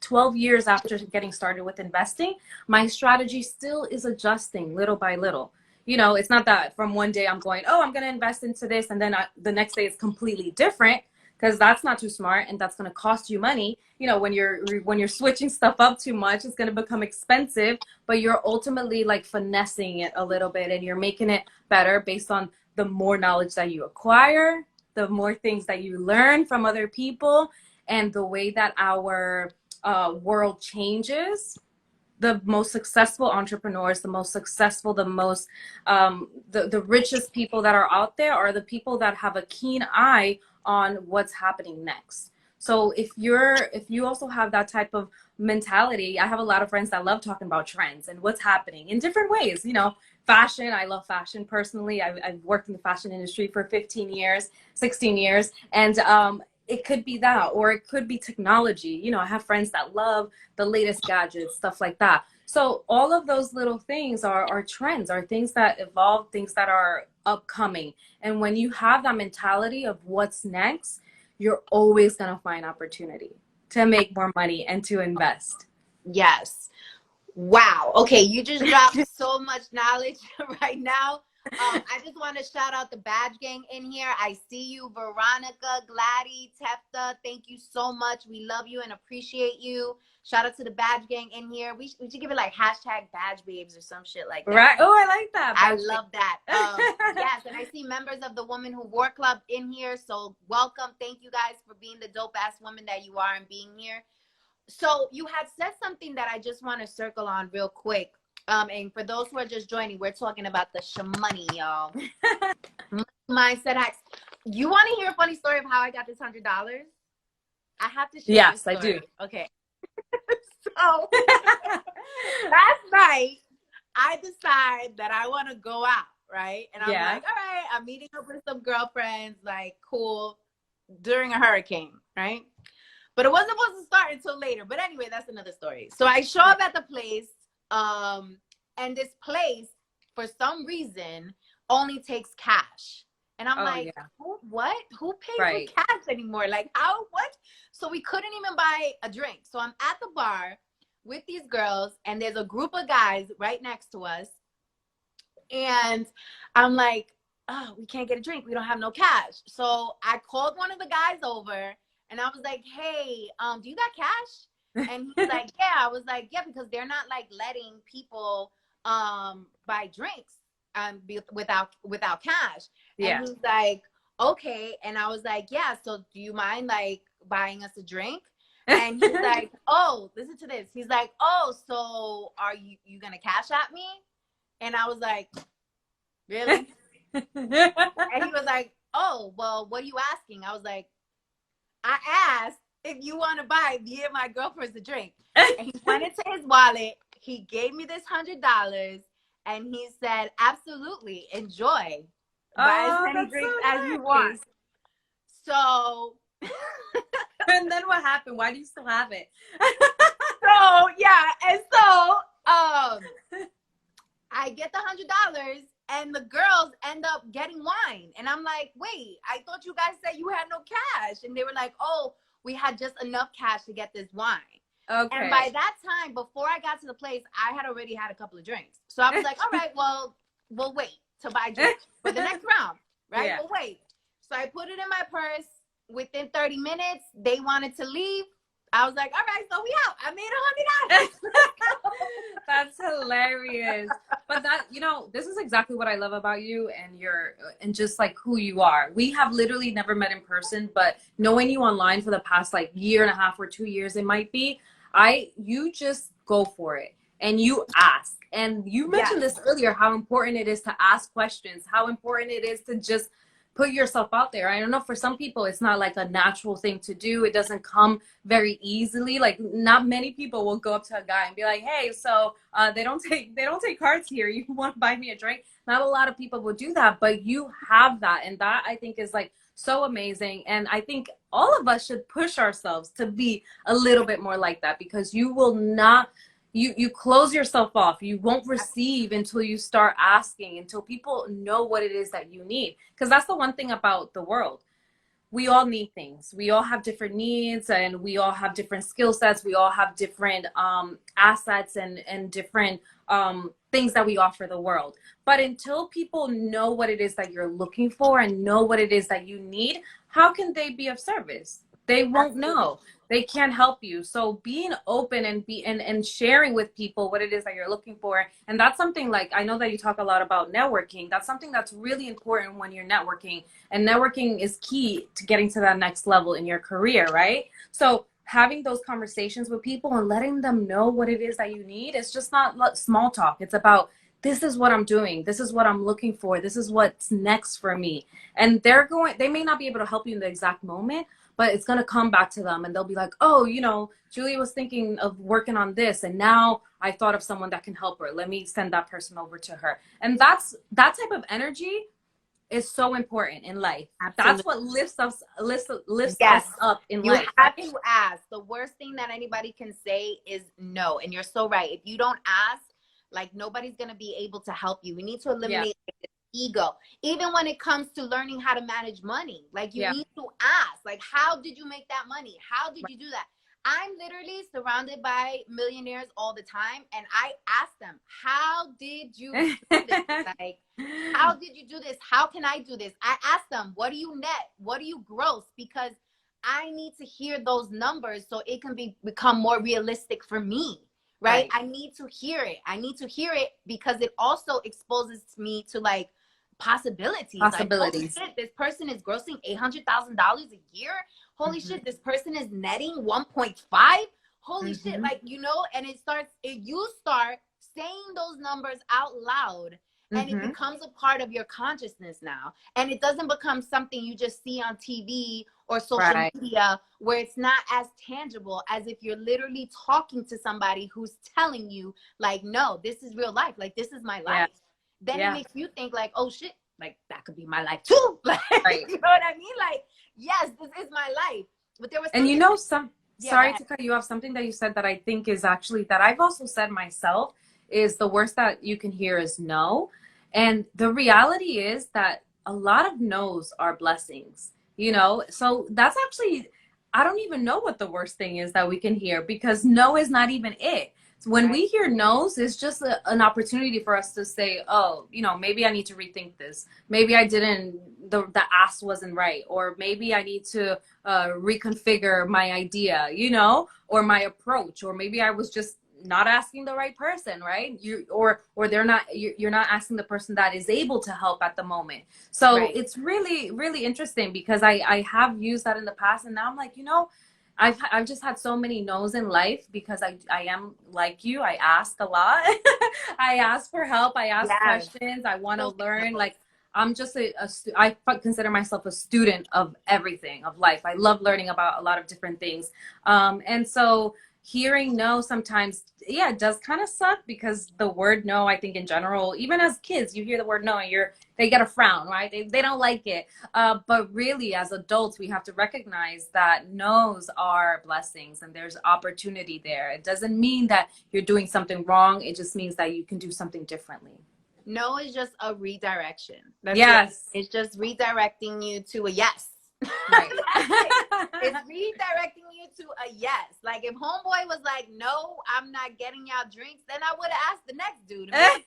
12 years after getting started with investing, my strategy still is adjusting little by little. You know, it's not that from one day I'm going, oh, I'm going to invest into this, and then the next day it's completely different, because that's not too smart and that's going to cost you money. You know, when you're switching stuff up too much, it's going to become expensive, but you're ultimately like finessing it a little bit and you're making it better based on the more knowledge that you acquire, the more things that you learn from other people, and the way that our world changes. The most successful entrepreneurs, the most successful, the richest people that are out there are the people that have a keen eye on what's happening next. So if you also have that type of mentality, I have a lot of friends that love talking about trends and what's happening in different ways. You know, fashion, I love fashion personally. I've worked in the fashion industry for 15 years, 16 years. And it could be that, or it could be technology. You know, I have friends that love the latest gadgets, stuff like that. So all of those little things are trends, are things that evolve, things that are upcoming. And when you have that mentality of what's next, you're always going to find opportunity to make more money and to invest. Yes. Wow. Okay. You just dropped so much knowledge right now. I just want to shout out the badge gang in here. I see you, Veronica, Gladys, Tefta. Thank you so much. We love you and appreciate you. Shout out to the badge gang in here. We should give it like hashtag badge babes or some shit like that. Right. Oh, I like that. I love that. Yes. And I see members of the Women Who Wore Club in here. So welcome. Thank you guys for being the dope ass woman that you are and being here. So you had said something that I just want to circle on real quick. And for those who are just joining, we're talking about the shamoney, y'all. Mindset hacks. You want to hear a funny story of how I got this $100? I have to share. Yes, this story. I do. Okay. So last night, I decide that I want to go out, right? And I'm like, all right, I'm meeting up with some girlfriends, like, cool, during a hurricane, right? But it wasn't supposed to start until later. But anyway, that's another story. So I show up at the place. And this place, for some reason, only takes cash. And I'm what? Who pays with cash anymore? Like, how? What? So we couldn't even buy a drink. So I'm at the bar with these girls, and there's a group of guys right next to us. And I'm like, oh, we can't get a drink. We don't have no cash. So I called one of the guys over, and I was like, hey, do you got cash? And he's like, yeah. I was like, yeah, because they're not like letting people buy drinks without cash. And he's like, okay. And I was like, yeah, so do you mind like buying us a drink? And he's like, oh, listen to this. He's like, oh, so are you gonna cash at me? And I was like, really? And he was like, oh, well, what are you asking? I was like, I asked if you want to buy me and my girlfriends a drink. And he went into his wallet. He gave me this $100, and he said, absolutely, enjoy. Buy as many drinks as you want. So. And then what happened? Why do you still have it? So, yeah. And so, I get the $100, and the girls end up getting wine. And I'm like, wait, I thought you guys said you had no cash. And they were like, oh, we had just enough cash to get this wine. Okay. And by that time, before I got to the place, I had already had a couple of drinks. So I was like, all right, well, we'll wait to buy drinks for the next round, right? Yeah. We'll wait. So I put it in my purse. Within 30 minutes, they wanted to leave. I was like, all right, so we out. I made $100. That's hilarious. But that, you know, this is exactly what I love about you and and just like who you are. We have literally never met in person, but knowing you online for the past like year and a half or 2 years, it might be, you just go for it and you ask. And you mentioned Yes. this earlier, how important it is to ask questions, how important it is to just put yourself out there. I don't know, for some people, it's not like a natural thing to do. It doesn't come very easily. Like not many people will go up to a guy and be like, hey, so they don't take cards here. You want to buy me a drink? Not a lot of people will do that, but you have that. And that I think is like so amazing. And I think all of us should push ourselves to be a little bit more like that, because you will not, you close yourself off. You won't receive until you start asking, until people know what it is that you need. Because that's the one thing about the world. We all need things. We all have different needs, and we all have different skill sets. We all have different assets and different things that we offer the world. But until people know what it is that you're looking for and know what it is that you need, how can they be of service? They won't know. They can't help you. So being open and sharing with people what it is that you're looking for. And that's something, like, I know that you talk a lot about networking. That's something that's really important when you're networking. And networking is key to getting to that next level in your career, right? So having those conversations with people and letting them know what it is that you need, it's just not small talk. It's about, this is what I'm doing. This is what I'm looking for. This is what's next for me. And they may not be able to help you in the exact moment, but it's going to come back to them and they'll be like, oh, you know, Julia was thinking of working on this, and now I thought of someone that can help her. Let me send that person over to her. And that type of energy is so important in life. Absolutely. That's what lifts Yes. us up in You life. have to ask. The worst thing that anybody can say is no. And you're so right. If you don't ask, like, nobody's going to be able to help you. We need to eliminate ego. Even when it comes to learning how to manage money, like, you need to ask, like, how did you make that money? How did you do that? I'm literally surrounded by millionaires all the time, and I ask them, how did you do this? Like, how did you do this? How can I do this? I ask them, what do you net? What do you gross? Because I need to hear those numbers so it can become more realistic for me. Right? I need to hear it. I need to hear it because it also exposes me to, like, possibilities. Like, holy shit, this person is grossing $800,000 a year. Holy shit, this person is netting 1.5. Holy shit, like, you know, and you start saying those numbers out loud, and it becomes a part of your consciousness now. And it doesn't become something you just see on TV or social media, where it's not as tangible as if you're literally talking to somebody who's telling you, like, no, this is real life. Like, this is my life. Then it makes you think, like, oh shit, like, that could be my life too. Like, you know what I mean? Like, yes, this is my life. But there was, and you know, sorry to cut you off, something that you said that I think is actually, that I've also said myself, is the worst that you can hear is no. And the reality is that a lot of no's are blessings, you know? So that's actually, I don't even know what the worst thing is that we can hear, because no is not even it. When we hear no's, it's just an opportunity for us to say, oh, you know, maybe I need to rethink this. Maybe I didn't, the ask wasn't right. Or maybe I need to reconfigure my idea, you know, or my approach. Or maybe I was just not asking the right person, right? Or you're not asking the person that is able to help at the moment. So it's really, really interesting, because I have used that in the past, and now I'm like, you know, I've just had so many no's in life, because I am like you. I ask a lot. I ask for help. I ask questions. I want to learn. Like, I'm just I consider myself a student of everything, of life. I love learning about a lot of different things. And so hearing no sometimes, it does kind of suck, because the word no, I think in general, even as kids, you hear the word no and they get a frown, right? They don't like it. But really, as adults, we have to recognize that no's are blessings, and there's opportunity there. It doesn't mean that you're doing something wrong. It just means that you can do something differently. No is just a redirection. It's just redirecting you to a yes. Right. It's redirecting you to a yes. Like, if homeboy was like, no, I'm not getting y'all drinks, then I would have asked the next dude, hey,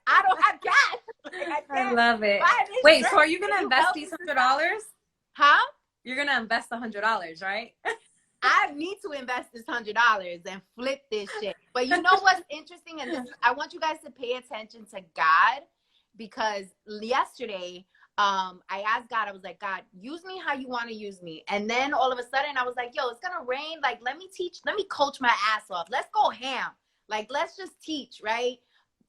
I don't have cash. Like, I love it. Wait, drink. So are you gonna invest these $100? Huh? You're gonna invest $100, right? I need to invest this $100 and flip this shit. But you know what's interesting? And this is, I want you guys to pay attention to God, because yesterday, I asked God, I was like, God, use me how you want to use me. And then all of a sudden I was like, yo, it's gonna rain. Like, let me coach my ass off. Let's go ham. Like, let's just teach, right?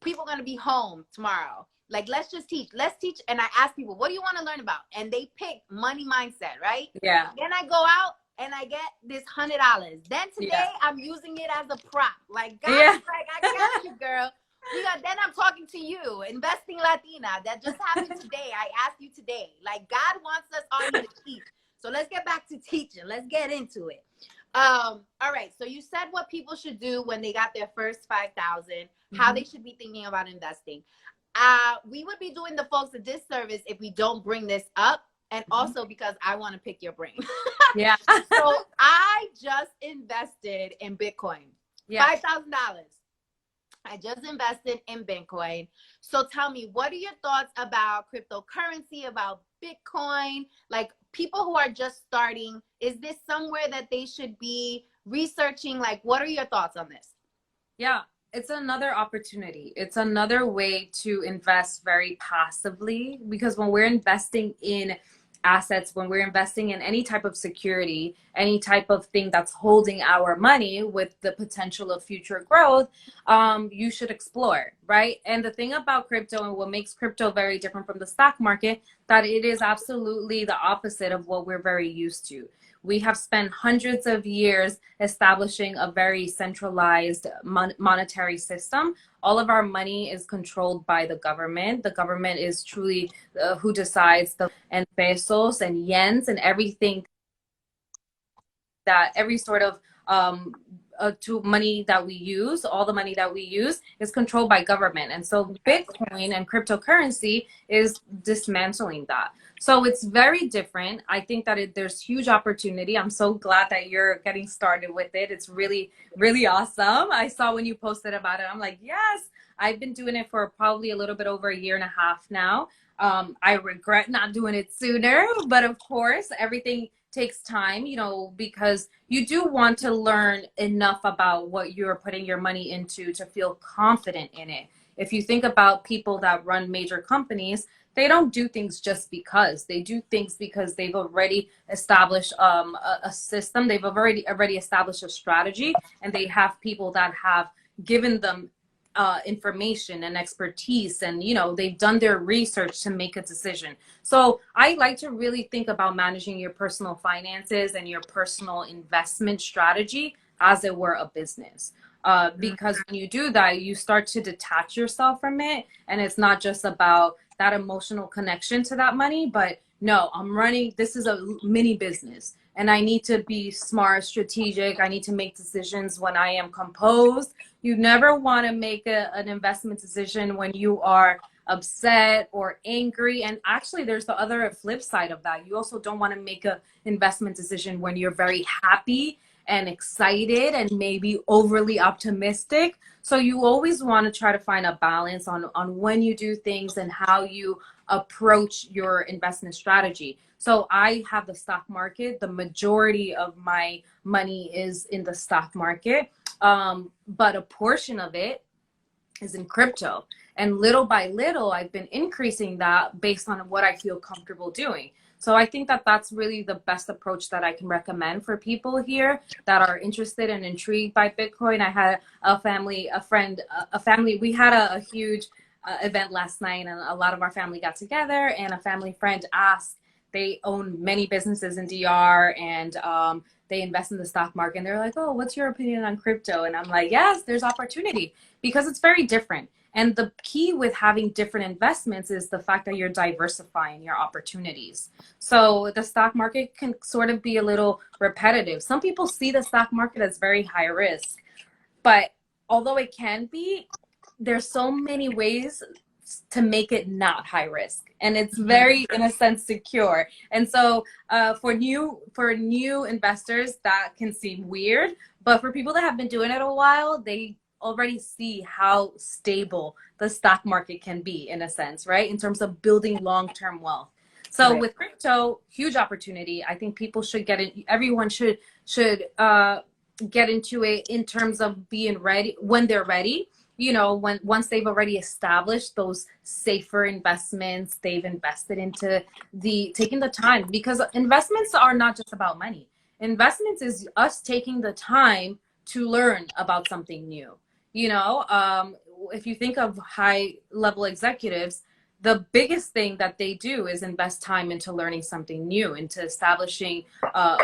People are gonna be home tomorrow. Like, let's just teach. Let's teach. And I ask people, what do you want to learn about? And they pick money mindset, right? Yeah. Then I go out and I get this $100. Then today I'm using it as a prop. Like, God, like, I got you, girl. Then I'm talking to you, investing Latina. That just happened today. I asked you today. Like, God wants us all here to teach. So let's get back to teaching. Let's get into it. All right. So you said what people should do when they got their first 5,000, how they should be thinking about investing. We would be doing the folks a disservice if we don't bring this up. And also because I want to pick your brain. Yeah. So I just invested in Bitcoin. $5,000. I just invested in Bitcoin. So tell me, what are your thoughts about cryptocurrency, about Bitcoin? Like, people who are just starting, is this somewhere that they should be researching? Like, what are your thoughts on this? Yeah, it's another opportunity. It's another way to invest very passively, because when we're investing in assets, when we're investing in any type of security, any type of thing that's holding our money with the potential of future growth, you should explore, right? And the thing about crypto, and what makes crypto very different from the stock market, that it is absolutely the opposite of what we're very used to. We have spent hundreds of years establishing a very centralized monetary system. All of our money is controlled by the government. The government is truly who decides and pesos and yens and everything, that every sort of to money that we use, all the money that we use is controlled by government. And so Bitcoin and cryptocurrency is dismantling that. So it's very different. I think that there's huge opportunity. I'm so glad that you're getting started with it. It's really, really awesome. I saw when you posted about it, I'm like, yes, I've been doing it for probably a little bit over a year and a half now. I regret not doing it sooner, but of course, everything takes time, you know, because you do want to learn enough about what you're putting your money into to feel confident in it. If you think about people that run major companies, they don't do things just because. They do things because they've already established a system. They've already established a strategy, and they have people that have given them information and expertise, and you know, they've done their research to make a decision. So I like to really think about managing your personal finances and your personal investment strategy as it were a business. Because when you do that, you start to detach yourself from it, and it's not just about that emotional connection to that money, but no, I'm running, this is a mini business, and I need to be smart, strategic. I need to make decisions when I am composed. You never want to make an investment decision when you are upset or angry. And actually, there's the other flip side of that. You also don't want to make an investment decision when you're very happy and excited and maybe overly optimistic. So you always want to try to find a balance on when you do things and how you approach your investment strategy. So I have the stock market. The majority of my money is in the stock market, but a portion of it is in crypto. And little by little, I've been increasing that based on what I feel comfortable doing. So I think that that's really the best approach that I can recommend for people here that are interested and intrigued by Bitcoin. I had a family, we had a huge event last night, and a lot of our family got together, and a family friend asked, they own many businesses in DR, and they invest in the stock market. And they're like, oh, what's your opinion on crypto? And I'm like, yes, there's opportunity, because it's very different. And the key with having different investments is the fact that you're diversifying your opportunities. So the stock market can sort of be a little repetitive. Some people see the stock market as very high risk, but although it can be, there's so many ways to make it not high risk, and it's very, in a sense, secure. And so for new investors, that can seem weird, but for people that have been doing it a while, they already see how stable the stock market can be, in a sense, right? In terms of building long-term wealth. So Right. with crypto, huge opportunity. I think people should get it. Everyone should get into it in terms of being ready when they're ready. You know, when once they've already established those safer investments, they've invested into the taking the time, because investments are not just about money. Investments is us taking the time to learn about something new. You know, if you think of high level executives, the biggest thing that they do is invest time into learning something new, into establishing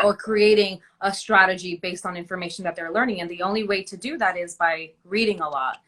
or creating a strategy based on information that they're learning. And the only way to do that is by reading a lot,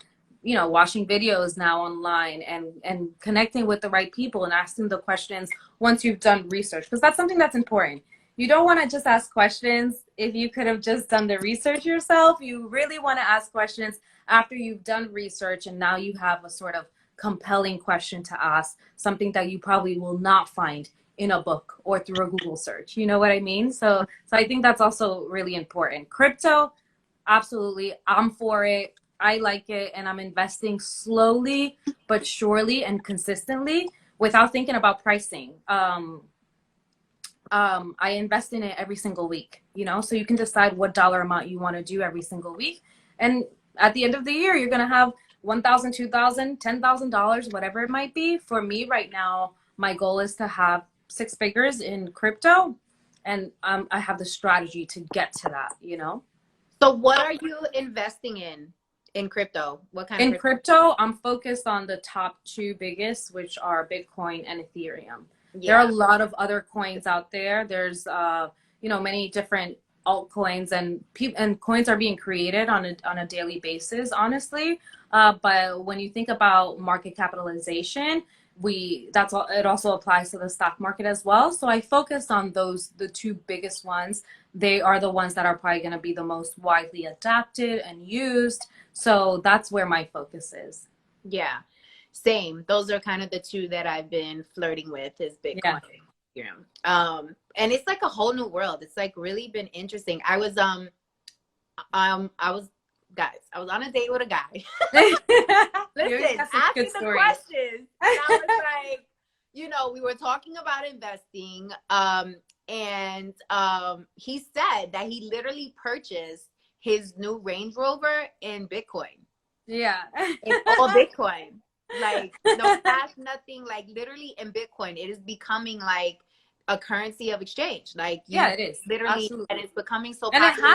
you know, watching videos now online, and connecting with the right people and asking the questions once you've done research, because that's something that's important. You don't want to just ask questions if you could have just done the research yourself. You really want to ask questions after you've done research, and now you have a sort of compelling question to ask, something that you probably will not find in a book or through a Google search. You know what I mean? So I think that's also really important. Crypto, absolutely, I'm for it. I like it, and I'm investing slowly but surely and consistently without thinking about pricing. I invest in it every single week, you know, so you can decide what dollar amount you want to do every single week. And at the end of the year, you're going to have 1,000, 2,000, $10,000, whatever it might be. For me right now, my goal is to have 6 figures in crypto, and I have the strategy to get to that, you know. So what are you investing in crypto? What kind of In crypto, I'm focused on the top 2 biggest, which are Bitcoin and Ethereum. There are Yeah. a lot of other coins out there. There's you know, many different altcoins, and coins are being created on a daily basis, honestly. But when you think about market capitalization, that's all, it also applies to the stock market as well. So I focused on the 2 biggest ones. They are the ones that are probably going to be the most widely adapted and used. So that's where my focus is. Yeah. Same. Those are kind of the two that I've been flirting with, is Yeah. Bitcoin. Yeah. And it's like a whole new world. It's like really been interesting. I was guys, I was on a date with a guy. Listen, That's a asking good the story. questions. And I was like, you know, we were talking about investing. And he said that he literally purchased his new Range Rover in Bitcoin. Yeah. It's all Bitcoin. Like no cash, nothing, like literally in Bitcoin. It is becoming like a currency of exchange. Like you Yeah, it is. literally, Absolutely. and it's becoming so And popular.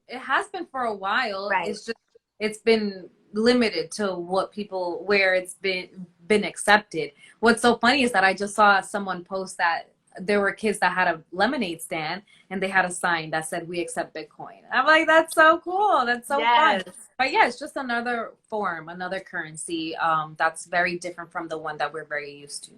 it has been for a while. Right. It's just, it's been limited to where it's been accepted. What's so funny is that I just saw someone post that there were kids that had a lemonade stand, and they had a sign that said, "We accept Bitcoin." I'm like, that's so cool. That's so fun. Yes. But yeah, it's just another form, another currency that's very different from the one that we're very used to.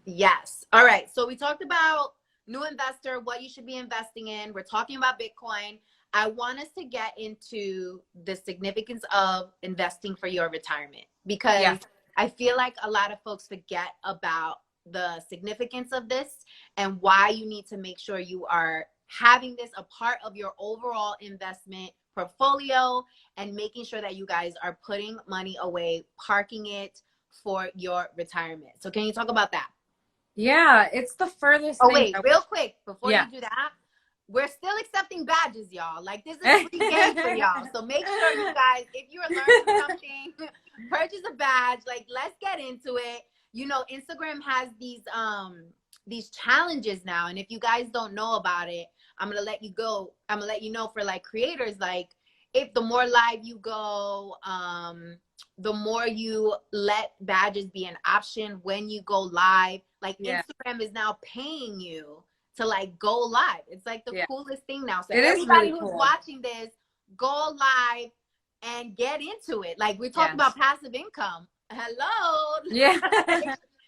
Yes. All right. So we talked about new investor, what you should be investing in. We're talking about Bitcoin. I want us to get into the significance of investing for your retirement, because Yeah. I feel like a lot of folks forget about the significance of this and why you need to make sure you are having this a part of your overall investment portfolio, and making sure that you guys are putting money away, parking it for your retirement. So can you talk about that? Yeah, it's the furthest Oh, thing wait, real quick, before yeah. you do that, we're still accepting badges, y'all. Like, this is a free game for y'all. So make sure you guys, if you're learning something, purchase a badge. Like, let's get into it. You know, Instagram has these challenges now. And if you guys don't know about it, I'm gonna let you go. I'm gonna let you know, for like creators, like if the more live you go, the more you let badges be an option when you go live. Like Yeah. Instagram is now paying you to like go live. It's like the Yeah. coolest thing now. So It is everybody really who's cool. watching this, go live and get into it. Like, we're talking Yes. about passive income. Hello. Yeah.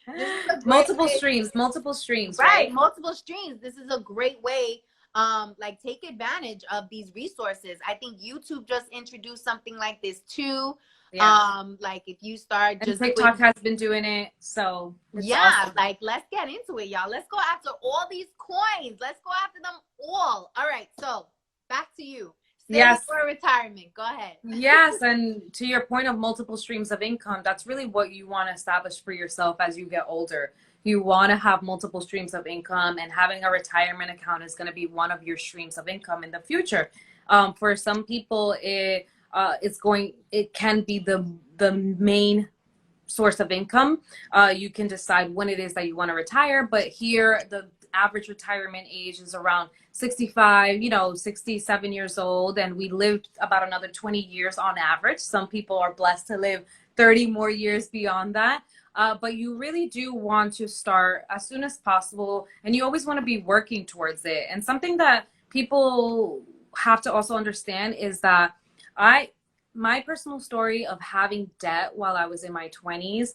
This is a great multiple way. streams, Right, right? multiple streams. This is a great way. Like, take advantage of these resources. I think YouTube just introduced something like this too. Yeah. Like, if you start And just TikTok has been doing it, so it's yeah, awesome. like, let's get into it, y'all. Let's go after all these coins. Let's go after them all. All right, so back to you. Saving Yes. for retirement. Go ahead. Yes, and to your point of multiple streams of income, that's really what you want to establish for yourself as you get older. You want to have multiple streams of income, and having a retirement account is going to be one of your streams of income in the future. For some people, it can be the main source of income. You can decide when it is that you want to retire, but here the average retirement age is around 65, 67 years old, and we lived about another 20 years on average. Some people are blessed to live 30 more years beyond that. But you really do want to start as soon as possible, and you always want to be working towards it. And something that people have to also understand is that my personal story of having debt while I was in my 20s,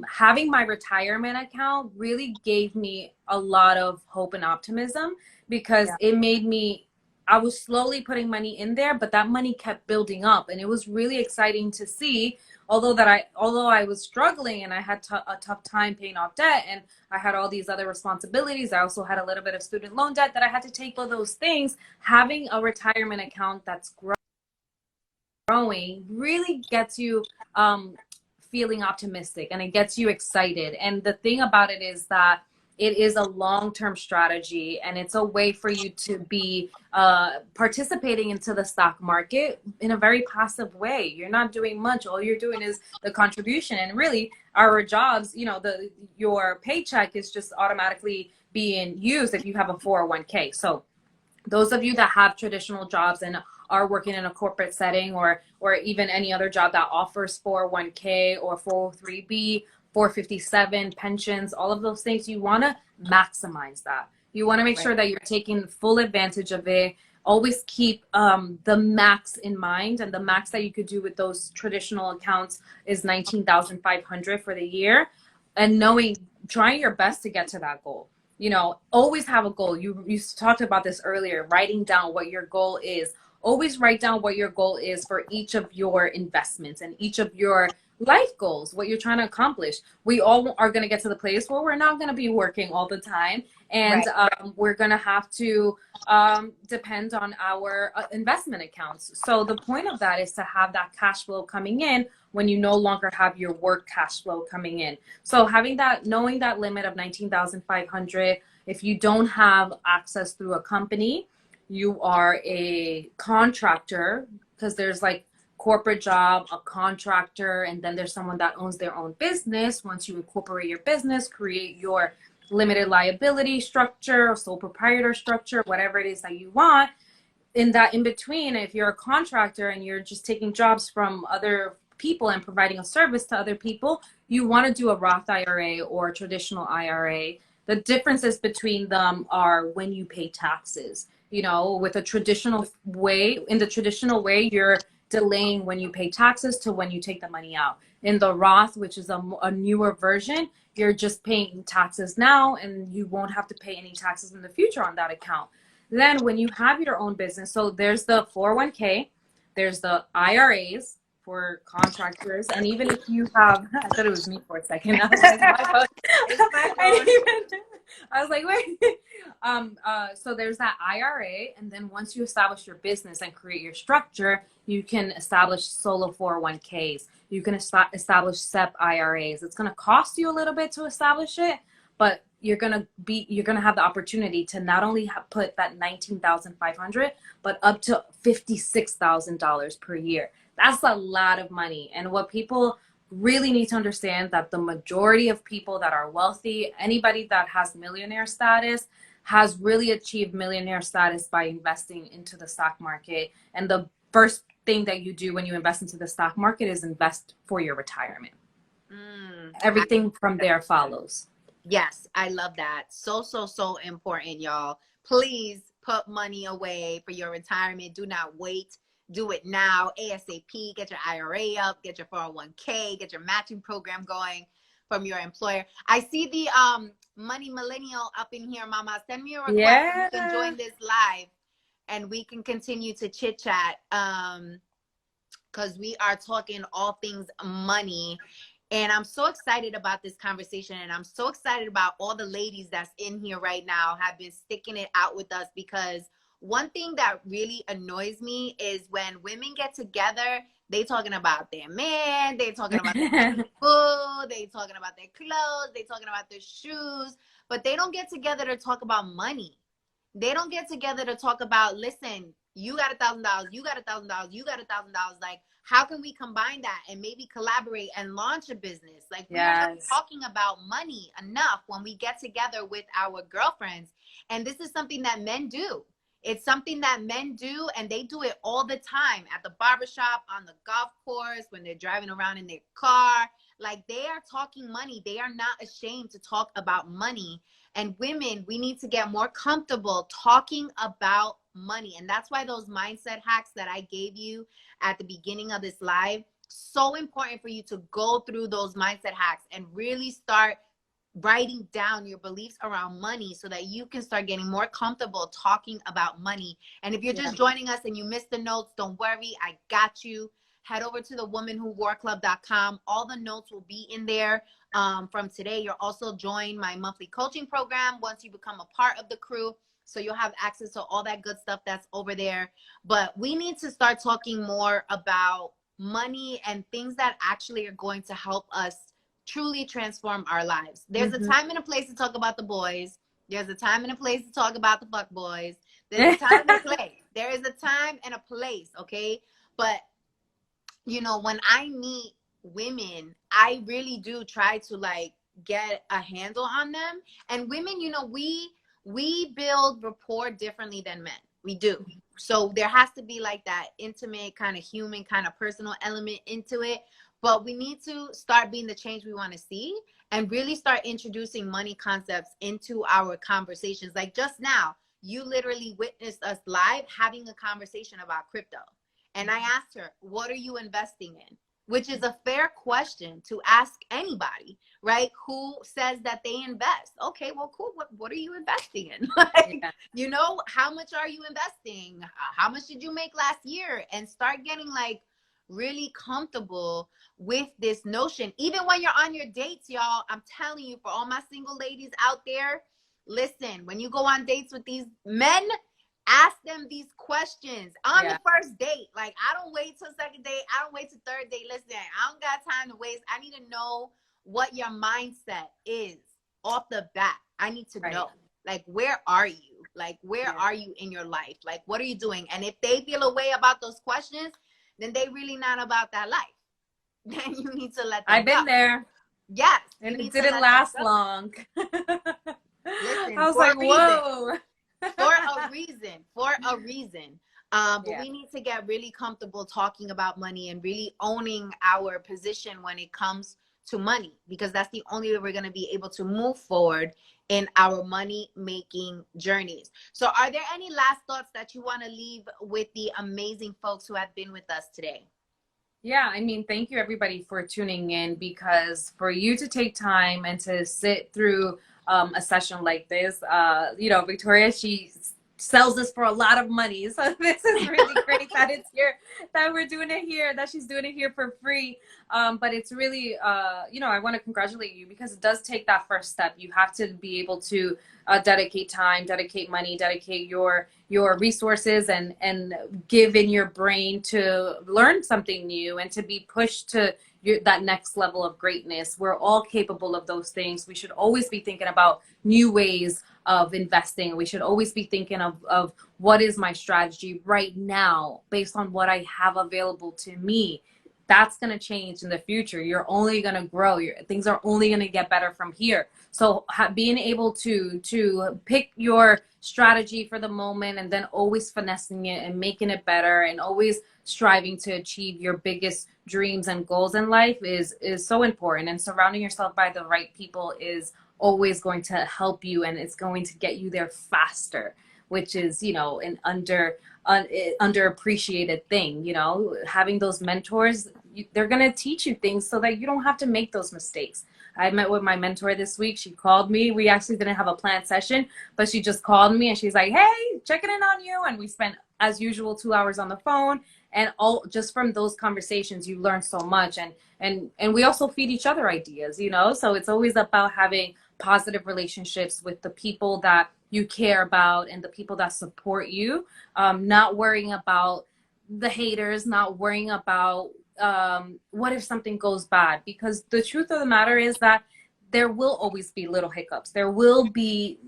having my retirement account really gave me a lot of hope and optimism, because it made me, I was slowly putting money in there, but that money kept building up. And it was really exciting to see, although I was struggling and I had a tough time paying off debt, and I had all these other responsibilities. I also had a little bit of student loan debt that I had to take. All those things, having a retirement account that's growing really gets you feeling optimistic, and it gets you excited. And the thing about it is that it is a long-term strategy, and it's a way for you to be participating into the stock market in a very passive way. You're not doing much. All you're doing is the contribution. And really, our jobs, your paycheck is just automatically being used if you have a 401k. So those of you that have traditional jobs and are working in a corporate setting, or even any other job that offers 401k or 403b, 457 pensions, all of those things, you want to maximize that. You want to make sure that you're taking full advantage of it. Always keep the max in mind, and the max that you could do with those traditional accounts is 19,500 for the year. And trying your best to get to that goal. Always have a goal. You talked about this earlier, writing down what your goal is. Always write down what your goal is for each of your investments and each of your life goals, what you're trying to accomplish. We all are going to get to the place where we're not going to be working all the time, and we're going to have to depend on our investment accounts. So the point of that is to have that cash flow coming in when you no longer have your work cash flow coming in. So knowing that limit of 19,500, if you don't have access through a company, you are a contractor, because there's like corporate job, a contractor, and then there's someone that owns their own business. Once you incorporate your business, create your limited liability structure or sole proprietor structure, whatever it is that you want. In between, if you're a contractor and you're just taking jobs from other people and providing a service to other people, you want to do a Roth IRA or a traditional IRA. The differences between them are when you pay taxes. With a traditional way, you're delaying when you pay taxes to when you take the money out. In the Roth, which is a newer version, you're just paying taxes now, and you won't have to pay any taxes in the future on that account. Then when you have your own business, so there's the 401k, there's the IRAs for contractors, and even if you have, I thought it was me for a second. I was like, my phone. It's my phone. I was like, wait. So there's that IRA, and then once you establish your business and create your structure, you can establish solo 401ks. You can establish SEP IRAs. It's going to cost you a little bit to establish it, but you're going to have the opportunity to not only put that 19,500, but up to $56,000 per year. That's a lot of money. And what people really need to understand, that the majority of people that are wealthy, anybody that has millionaire status, has really achieved millionaire status by investing into the stock market. And the first thing that you do when you invest into the stock market is invest for your retirement. Everything from there follows. Yes, I love that. So important, y'all. Please put money away for your retirement. Do not wait. Do it now, ASAP. Get your IRA up, get your 401k, get your matching program going from your employer. I see the Money Millennial up in here, Mama. Send me a request so you can join this live, and we can continue to chit chat, because we are talking all things money. And I'm so excited about this conversation, and I'm so excited about all the ladies that's in here right now have been sticking it out with us, because one thing that really annoys me is when women get together They talking about their man, they talking about their food, they talking about their clothes, they talking about their shoes, but they don't get together to talk about money. They don't get together to talk about, listen, you got $1,000, you got $1,000, you got $1,000. Like, how can we combine that and maybe collaborate and launch a business? Like, we are not talking about money enough when we get together with our girlfriends. And this is something that men do. It's something that men do, and they do it all the time at the barbershop, on the golf course, when they're driving around in their car. Like, they are talking money. They are not ashamed to talk about money. And women, we need to get more comfortable talking about money. And that's why those mindset hacks that I gave you at the beginning of this live, so important for you to go through those mindset hacks and really start writing down your beliefs around money so that you can start getting more comfortable talking about money. And if you're just joining us and you missed the notes, don't worry, I got you. Head over to the womanwhoworeclub.com. All the notes will be in there from today. You'll also join my monthly coaching program once you become a part of the crew. So you'll have access to all that good stuff that's over there. But we need to start talking more about money and things that actually are going to help us truly transform our lives. There's a time and a place to talk about the boys. There's a time and a place to talk about the fuck boys. There's a time and a place. There is a time and a place, okay? But, you know, when I meet women, I really do try to, like, get a handle on them. And women, you know, we build rapport differently than men. We do. So there has to be, like, that intimate kind of human kind of personal element into it. But we need to start being the change we want to see and really start introducing money concepts into our conversations. Like just now, you literally witnessed us live having a conversation about crypto. And I asked her, what are you investing in? Which is a fair question to ask anybody, right? Who says that they invest. Okay, well, cool. What are you investing in? Like, you know, how much are you investing? How much did you make last year? And start getting like really comfortable with this notion. Even when you're on your dates, y'all, I'm telling you, for all my single ladies out there, listen, when you go on dates with these men, ask them these questions on the first date. Like, I don't wait till second date. I don't wait till third date. Listen, I don't got time to waste. I need to know what your mindset is off the bat. I need to know, like, where are you? Like, where are you in your life? Like, what are you doing? And if they feel a way about those questions, then they really not about that life. Then you need to let them I've been there. Yes. And it didn't last long. Listen, I was like, whoa. For a reason. But we need to get really comfortable talking about money and really owning our position when it comes to money, because that's the only way we're going to be able to move forward in our money making journeys. So are there any last thoughts that you want to leave with the amazing folks who have been with us today? Yeah, I mean, thank you everybody for tuning in, because for you to take time and to sit through a session like this, you know, Victoria, she sells this for a lot of money. So this is really great that it's here, that we're doing it here, that she's doing it here for free. But it's really, you know, I want to congratulate you, because it does take that first step. You have to be able to dedicate time, dedicate money, dedicate your resources, and give in your brain to learn something new and to be pushed to that next level of greatness. We're all capable of those things. We should always be thinking about new ways of investing. We should always be thinking of what is my strategy right now based on what I have available to me. That's going to change in the future. You're only going to grow. Things are only going to get better from here. So being able to pick your strategy for the moment and then always finessing it and making it better and always striving to achieve your biggest dreams and goals in life is so important. And surrounding yourself by the right people is always going to help you, and it's going to get you there faster, which is, you know, an underappreciated thing. You know, having those mentors, they're going to teach you things so that you don't have to make those mistakes. I met with my mentor this week. She called me. We actually didn't have a planned session, but she just called me and she's like, hey, checking in on you. And we spent, as usual, 2 hours on the phone. And all just from those conversations, you learn so much. And we also feed each other ideas, you know? So it's always about having positive relationships with the people that you care about and the people that support you, not worrying about the haters, not worrying about what if something goes bad, because the truth of the matter is that there will always be little hiccups. There will be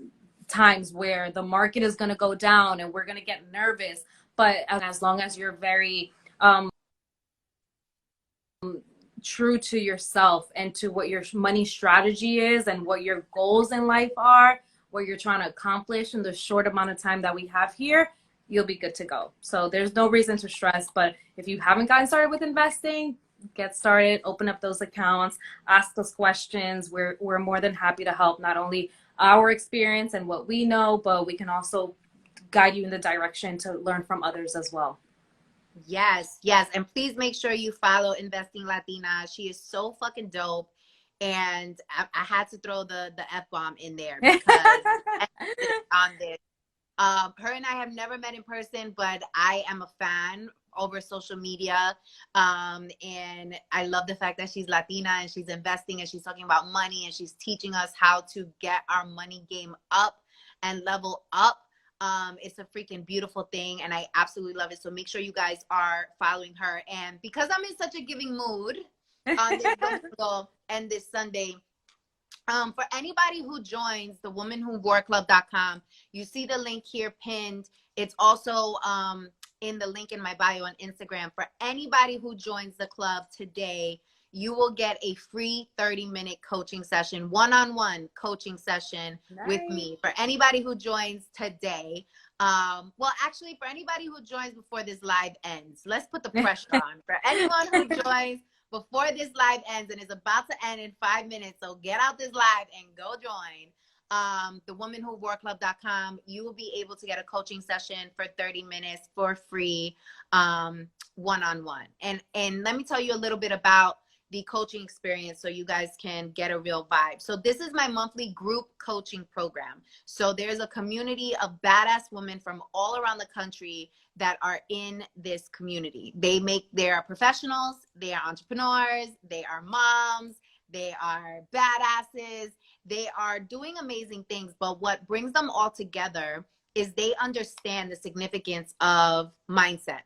times where the market is going to go down and we're going to get nervous, but as long as you're very true to yourself and to what your money strategy is and what your goals in life are, what you're trying to accomplish in the short amount of time that we have here, you'll be good to go. So there's no reason to stress. But if you haven't gotten started with investing, get started, open up those accounts, ask us questions. We're more than happy to help, not only our experience and what we know, but we can also guide you in the direction to learn from others as well. Yes, yes. And please make sure you follow Investing Latina. She is so fucking dope. And I had to throw the F-bomb in there because on this. Her and I have never met in person, but I am a fan over social media. And I love the fact that she's Latina and she's investing and she's talking about money and she's teaching us how to get our money game up and level up. It's a freaking beautiful thing and I absolutely love it. So make sure you guys are following her. And because I'm in such a giving mood on this Domingo and this Sunday, for anybody who joins the womanwhoworeclub.com, you see the link here pinned. It's also in the link in my bio on Instagram. For anybody who joins the club today, you will get a free 30-minute coaching session, one-on-one coaching session with me. For anybody who joins today, well, actually, for anybody who joins before this live ends, let's put the pressure on. For anyone who joins before this live ends and is about to end in 5 minutes, so get out this live and go join the womanwhoworeclub.com. You will be able to get a coaching session for 30 minutes for free, one-on-one. And let me tell you a little bit about the coaching experience so you guys can get a real vibe. So this is my monthly group coaching program. So there's a community of badass women from all around the country that are in this community. They are professionals, they are entrepreneurs, they are moms, they are badasses, they are doing amazing things. But what brings them all together is they understand the significance of mindset.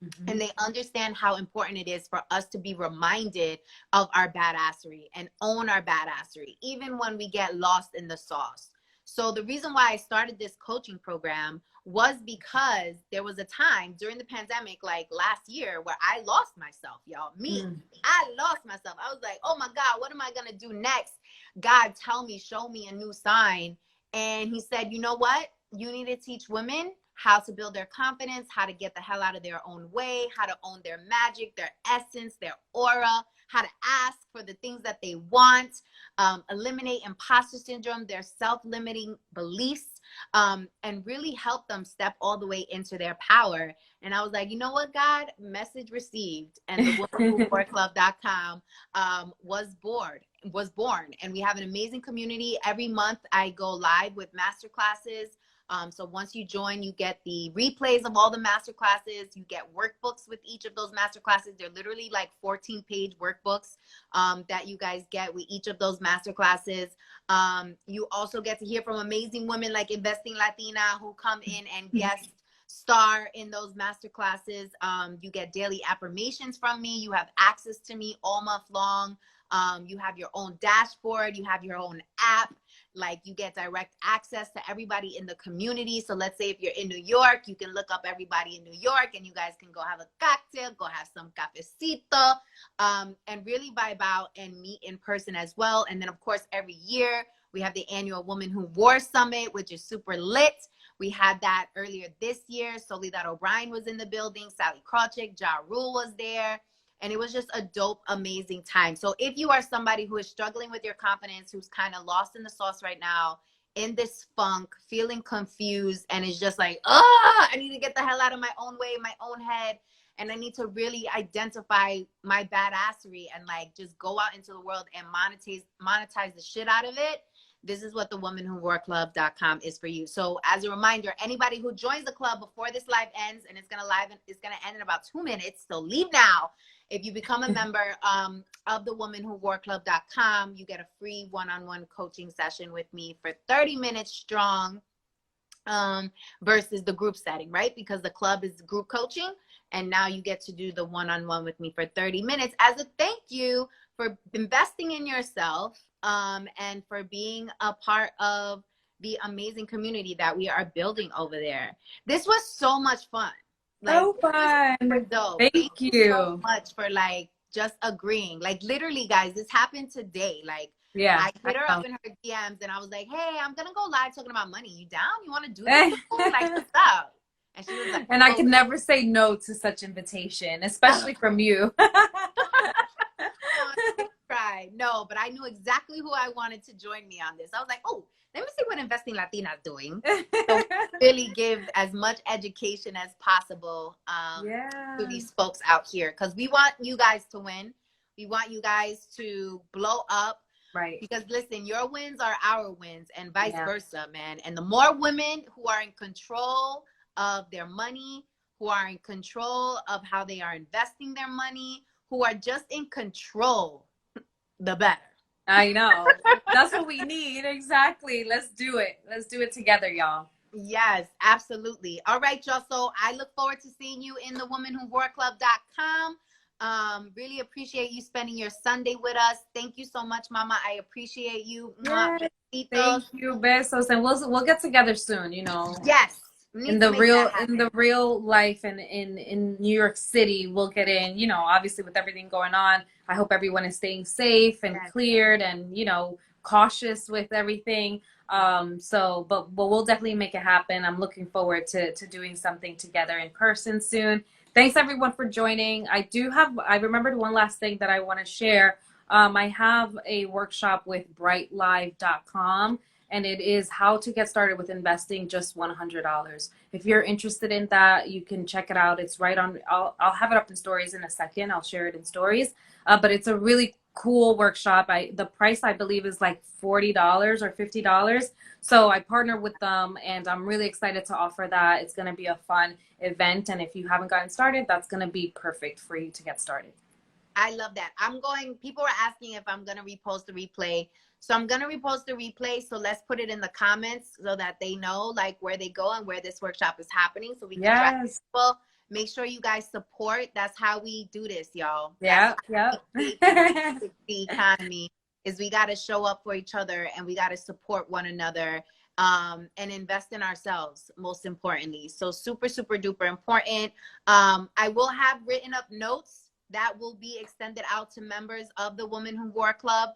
Mm-hmm. And they understand how important it is for us to be reminded of our badassery and own our badassery, even when we get lost in the sauce. So the reason why I started this coaching program was because there was a time during the pandemic, like last year, where I lost myself, y'all. I lost myself. I was like, oh my God, what am I going to do next? God, tell me, show me a new sign. And he said, you know what? You need to teach women how to build their confidence, how to get the hell out of their own way, how to own their magic, their essence, their aura, how to ask for the things that they want, eliminate imposter syndrome, their self-limiting beliefs, and really help them step all the way into their power. And I was like, you know what, God? Message received. And the womanwhoworeclub.com was born. And we have an amazing community. Every month I go live with masterclasses. So once you join, you get the replays of all the masterclasses. You get workbooks with each of those masterclasses. They're literally like 14-page workbooks that you guys get with each of those masterclasses. You also get to hear from amazing women like Investing Latina who come in and guest star in those masterclasses. You get daily affirmations from me. You have access to me all month long. You have your own dashboard. You have your own app. Like you get direct access to everybody in the community. So let's say if you're in New York, you can look up everybody in New York and you guys can go have a cocktail, go have some cafecito, and really vibe out and meet in person as well. And then of course, every year we have the annual Woman Who Wore Summit, which is super lit. We had that earlier this year. Soledad O'Brien was in the building. Sally Krawczyk, Ja Rule was there. And it was just a dope, amazing time. So if you are somebody who is struggling with your confidence, who's kind of lost in the sauce right now, in this funk, feeling confused, and is just like, I need to get the hell out of my own way, my own head. And I need to really identify my badassery and like just go out into the world and monetize the shit out of it. This is what the womanwhoworeclub.com is for you. So as a reminder, anybody who joins the club before this live ends, and it's gonna end in about 2 minutes, so leave now. If you become a member of the womanwhoworeclub.com, you get a free one-on-one coaching session with me for 30 minutes strong. versus the group setting, right? Because the club is group coaching, and now you get to do the one-on-one with me for 30 minutes as a thank you for investing in yourself, and for being a part of the amazing community that we are building over there. This was so much fun. Like, So fun. dope. Thank Thank you so you. much for like just agreeing. Like literally, guys, this happened today. Like Yeah, I I hit her know. up in her DMs and I was like, "Hey, I'm gonna go live talking about money. You down? You want to do this with me? Like, what's up?" And she was like, And I "Oh, could never say no to such invitation, especially from you. right. No, but I knew exactly who I wanted to join me on this. I was like, oh, let me see what Investing Latina is doing. So really give as much education as possible Yeah. to these folks out here, because we want you guys to win. We want you guys to blow up. Right. Because listen, your wins are our wins and vice Yeah. versa, man. And the more women who are in control of their money, who are in control of how they are investing their money, who are just in control, the better. I know. That's what we need. Exactly. Let's do it. Let's do it together, y'all. Yes, absolutely. All right, y'all. So I look forward to seeing you in the womanwhoworkclub.com. Really appreciate you spending your Sunday with us. Thank you so much, Mama. I appreciate you. Yes. Besitos. Thank you, besos, and we'll get together soon. You know. Yes. We need to make that happen. In the real life and in New York City, we'll get in, you know, obviously with everything going on. I hope everyone is staying safe and Yes. cleared and, you know, cautious with everything. But we'll definitely make it happen. I'm looking forward to doing something together in person soon. Thanks everyone for joining. I remembered one last thing that I want to share. I have a workshop with brightlive.com. And it is how to get started with investing just $100. If you're interested in that, you can check it out. It's right on. I'll have it up in stories in a second. I'll share it in stories. But it's a really cool workshop. The price I believe is like $40 or $50. So I partner with them, and I'm really excited to offer that. It's going to be a fun event, and if you haven't gotten started, that's going to be perfect for you to get started. I love that. People are asking if I'm going to repost the replay. So I'm going to repost the replay. So let's put it in the comments so that they know like where they go and where this workshop is happening. So we can track people. Make sure you guys support. That's how we do this, y'all. Yeah. The economy is we got to show up for each other and we got to support one another, and invest in ourselves, most importantly. So super, super duper important. I will have written up notes that will be extended out to members of the Woman Who Wore Club.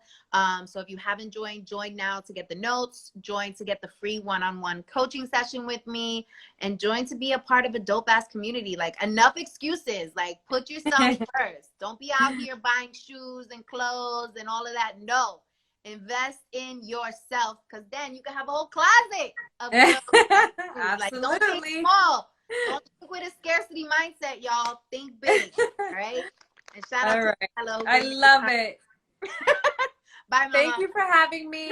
So if you haven't joined, join now to get the notes, join to get the free one-on-one coaching session with me, and join to be a part of a dope-ass community. Like, enough excuses. Like, put yourself first. Don't be out here buying shoes and clothes and all of that. No. Invest in yourself, because then you can have a whole closet of clothes. Like, don't think small. Don't think with a scarcity mindset, y'all. Think big. All right? And shout out to Hello. I love it. Bye, Mama. Thank you for having me.